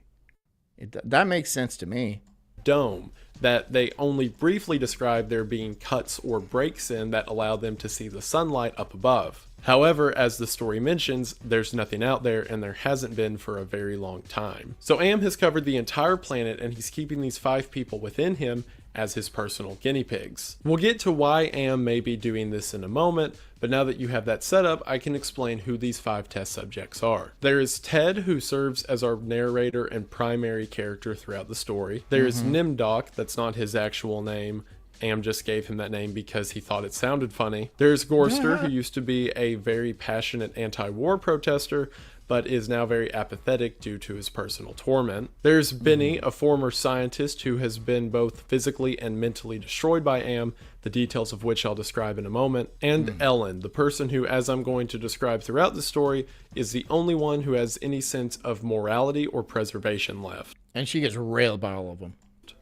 that makes sense to me. Dome that they only briefly describe there being cuts or breaks in that allow them to see the sunlight up above. However, as the story mentions, there's nothing out there, and there hasn't been for a very long time. So Am has covered the entire planet, and he's keeping these 5 people within him as his personal guinea pigs. We'll get to why Am may be doing this in a moment, but now that you have that set up, I can explain who these 5 test subjects are. There is Ted, who serves as our narrator and primary character throughout the story. There is Nimdok, that's not his actual name. Am just gave him that name because he thought it sounded funny. There's Gorster, who used to be a very passionate anti-war protester, but is now very apathetic due to his personal torment. There's Benny, a former scientist who has been both physically and mentally destroyed by Am, the details of which I'll describe in a moment. And Ellen, the person who, as I'm going to describe throughout the story, is the only one who has any sense of morality or preservation left. And she gets railed by all of them.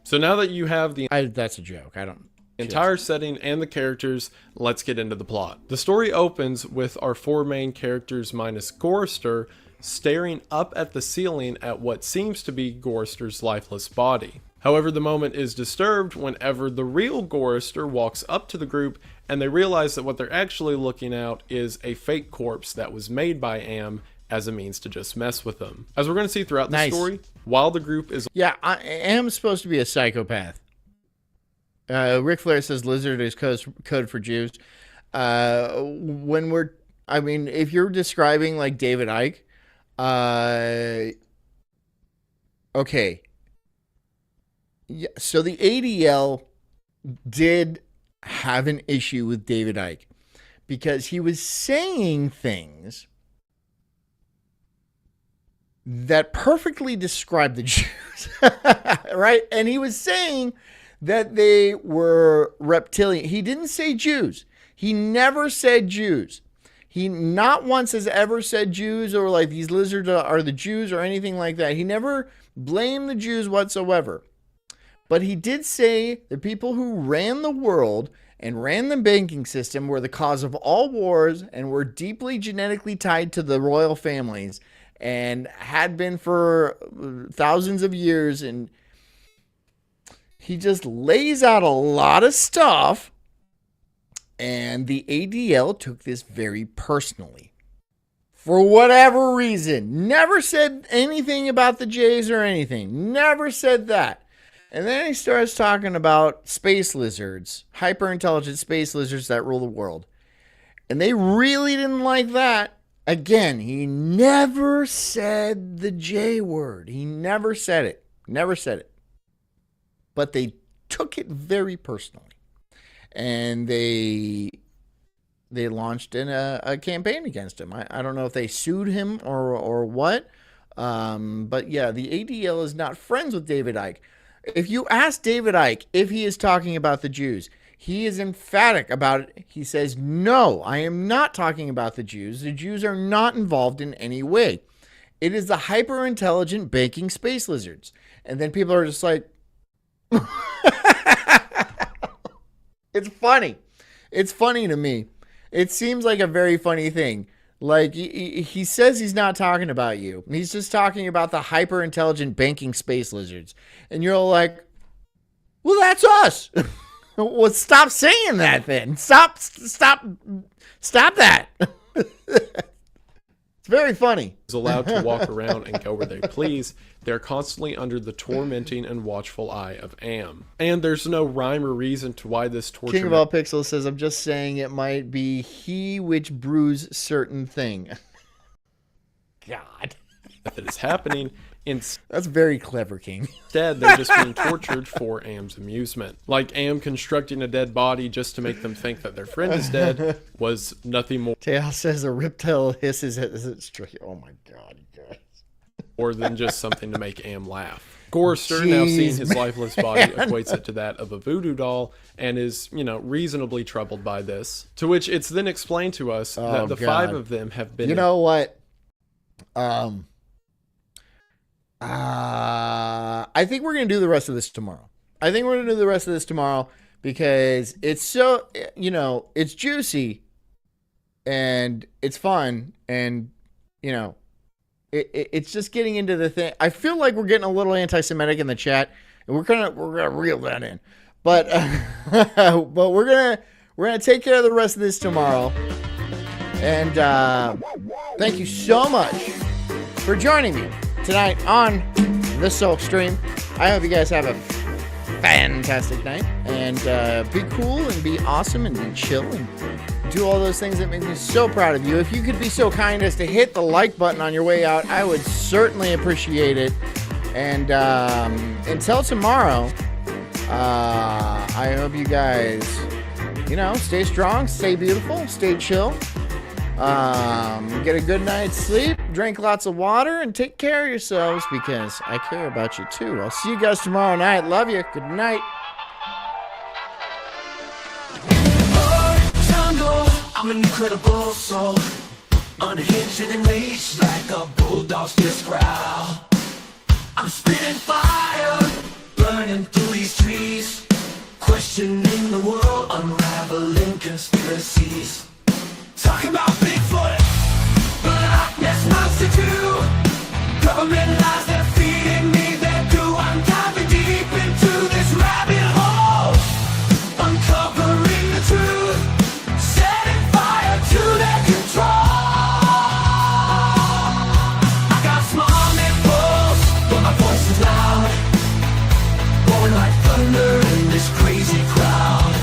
So now that you have the that's a joke. I don't... entire setting and the characters, let's get into the plot. The story opens with our 4 main characters minus Gorster staring up at the ceiling at what seems to be Gorster's lifeless body. However, the moment is disturbed whenever the real Gorster walks up to the group and they realize that what they're actually looking at is a fake corpse that was made by Am as a means to just mess with them. As we're going to see throughout the story, while the group is... Yeah, I am supposed to be a psychopath. Ric Flair says lizard is code for Jews. If you're describing like David Icke, okay. Yeah, so the ADL did have an issue with David Icke because he was saying things that perfectly described the Jews, right? And he was saying that they were reptilian. He didn't say Jews. He never said Jews. He not once has ever said Jews or like these lizards are the Jews or anything like that. He never blamed the Jews whatsoever. But he did say the people who ran the world and ran the banking system were the cause of all wars and were deeply genetically tied to the royal families and had been for thousands of years. And he just lays out a lot of stuff. And the ADL took this very personally. For whatever reason. Never said anything about the Jays or anything. Never said that. And then he starts talking about space lizards. Hyper-intelligent space lizards that rule the world. And they really didn't like that. Again, he never said the J word. He never said it. Never said it. But they took it very personally. And they launched in a campaign against him. I don't know if they sued him or what. But yeah, the ADL is not friends with David Icke. If you ask David Icke if he is talking about the Jews, he is emphatic about it. He says, no, I am not talking about the Jews. The Jews are not involved in any way. It is the hyper-intelligent banking space lizards. And then people are just like, it's funny. It's funny to me. It seems like a very funny thing. Like, he says he's not talking about you. He's just talking about the hyper-intelligent banking space lizards. And you're like, well, that's us. Well, stop saying that then. Stop that. It's very funny. Is allowed to walk around and go where they please. They're constantly under the tormenting and watchful eye of Am. And there's no rhyme or reason to why this torture... King of All Pixels says, I'm just saying it might be he which brews certain thing. God. ...that is happening. That's very clever, King. Instead, they're just being tortured for Am's amusement. Like Am constructing a dead body just to make them think that their friend is dead was nothing more... Teo says a reptile hisses at its tree. Oh my God, you guys. Or than just something to make Am laugh. Gorster, now seeing his lifeless body, equates it to that of a voodoo doll and is, reasonably troubled by this. To which it's then explained to us that the five of them have been... You know what? I think we're going to do the rest of this tomorrow. Because it's so, it's juicy and it's fun and, it's just getting into the thing. I feel like we're getting a little anti-Semitic in the chat and we're gonna reel that in. But, but we're going to take care of the rest of this tomorrow. And, thank you so much for joining me tonight on the Sulk stream. I hope you guys have a fantastic night and be cool and be awesome and be chill and do all those things that make me so proud of you. If you could be so kind as to hit the like button on your way out, I would certainly appreciate it. And until tomorrow, I hope you guys, stay strong, stay beautiful, stay chill. Get a good night's sleep, drink lots of water, and take care of yourselves because I care about you too. I'll see you guys tomorrow night. Love you. Good night. I'm an incredible soul, unhinged and enraged like a bulldog's just growl. I'm spitting fire, burning through these trees, questioning the world, unraveling conspiracies. Talking about Bigfoot, Black Ness Monster 2, government lies they're feeding me, they're due. I'm diving deep into this rabbit hole, uncovering the truth, setting fire to their control. I got small nipples, but my voice is loud, roaring like thunder in this crazy crowd.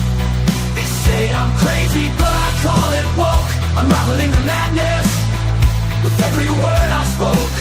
They say I'm crazy, but I call it woke. Unraveling the madness with every word I spoke.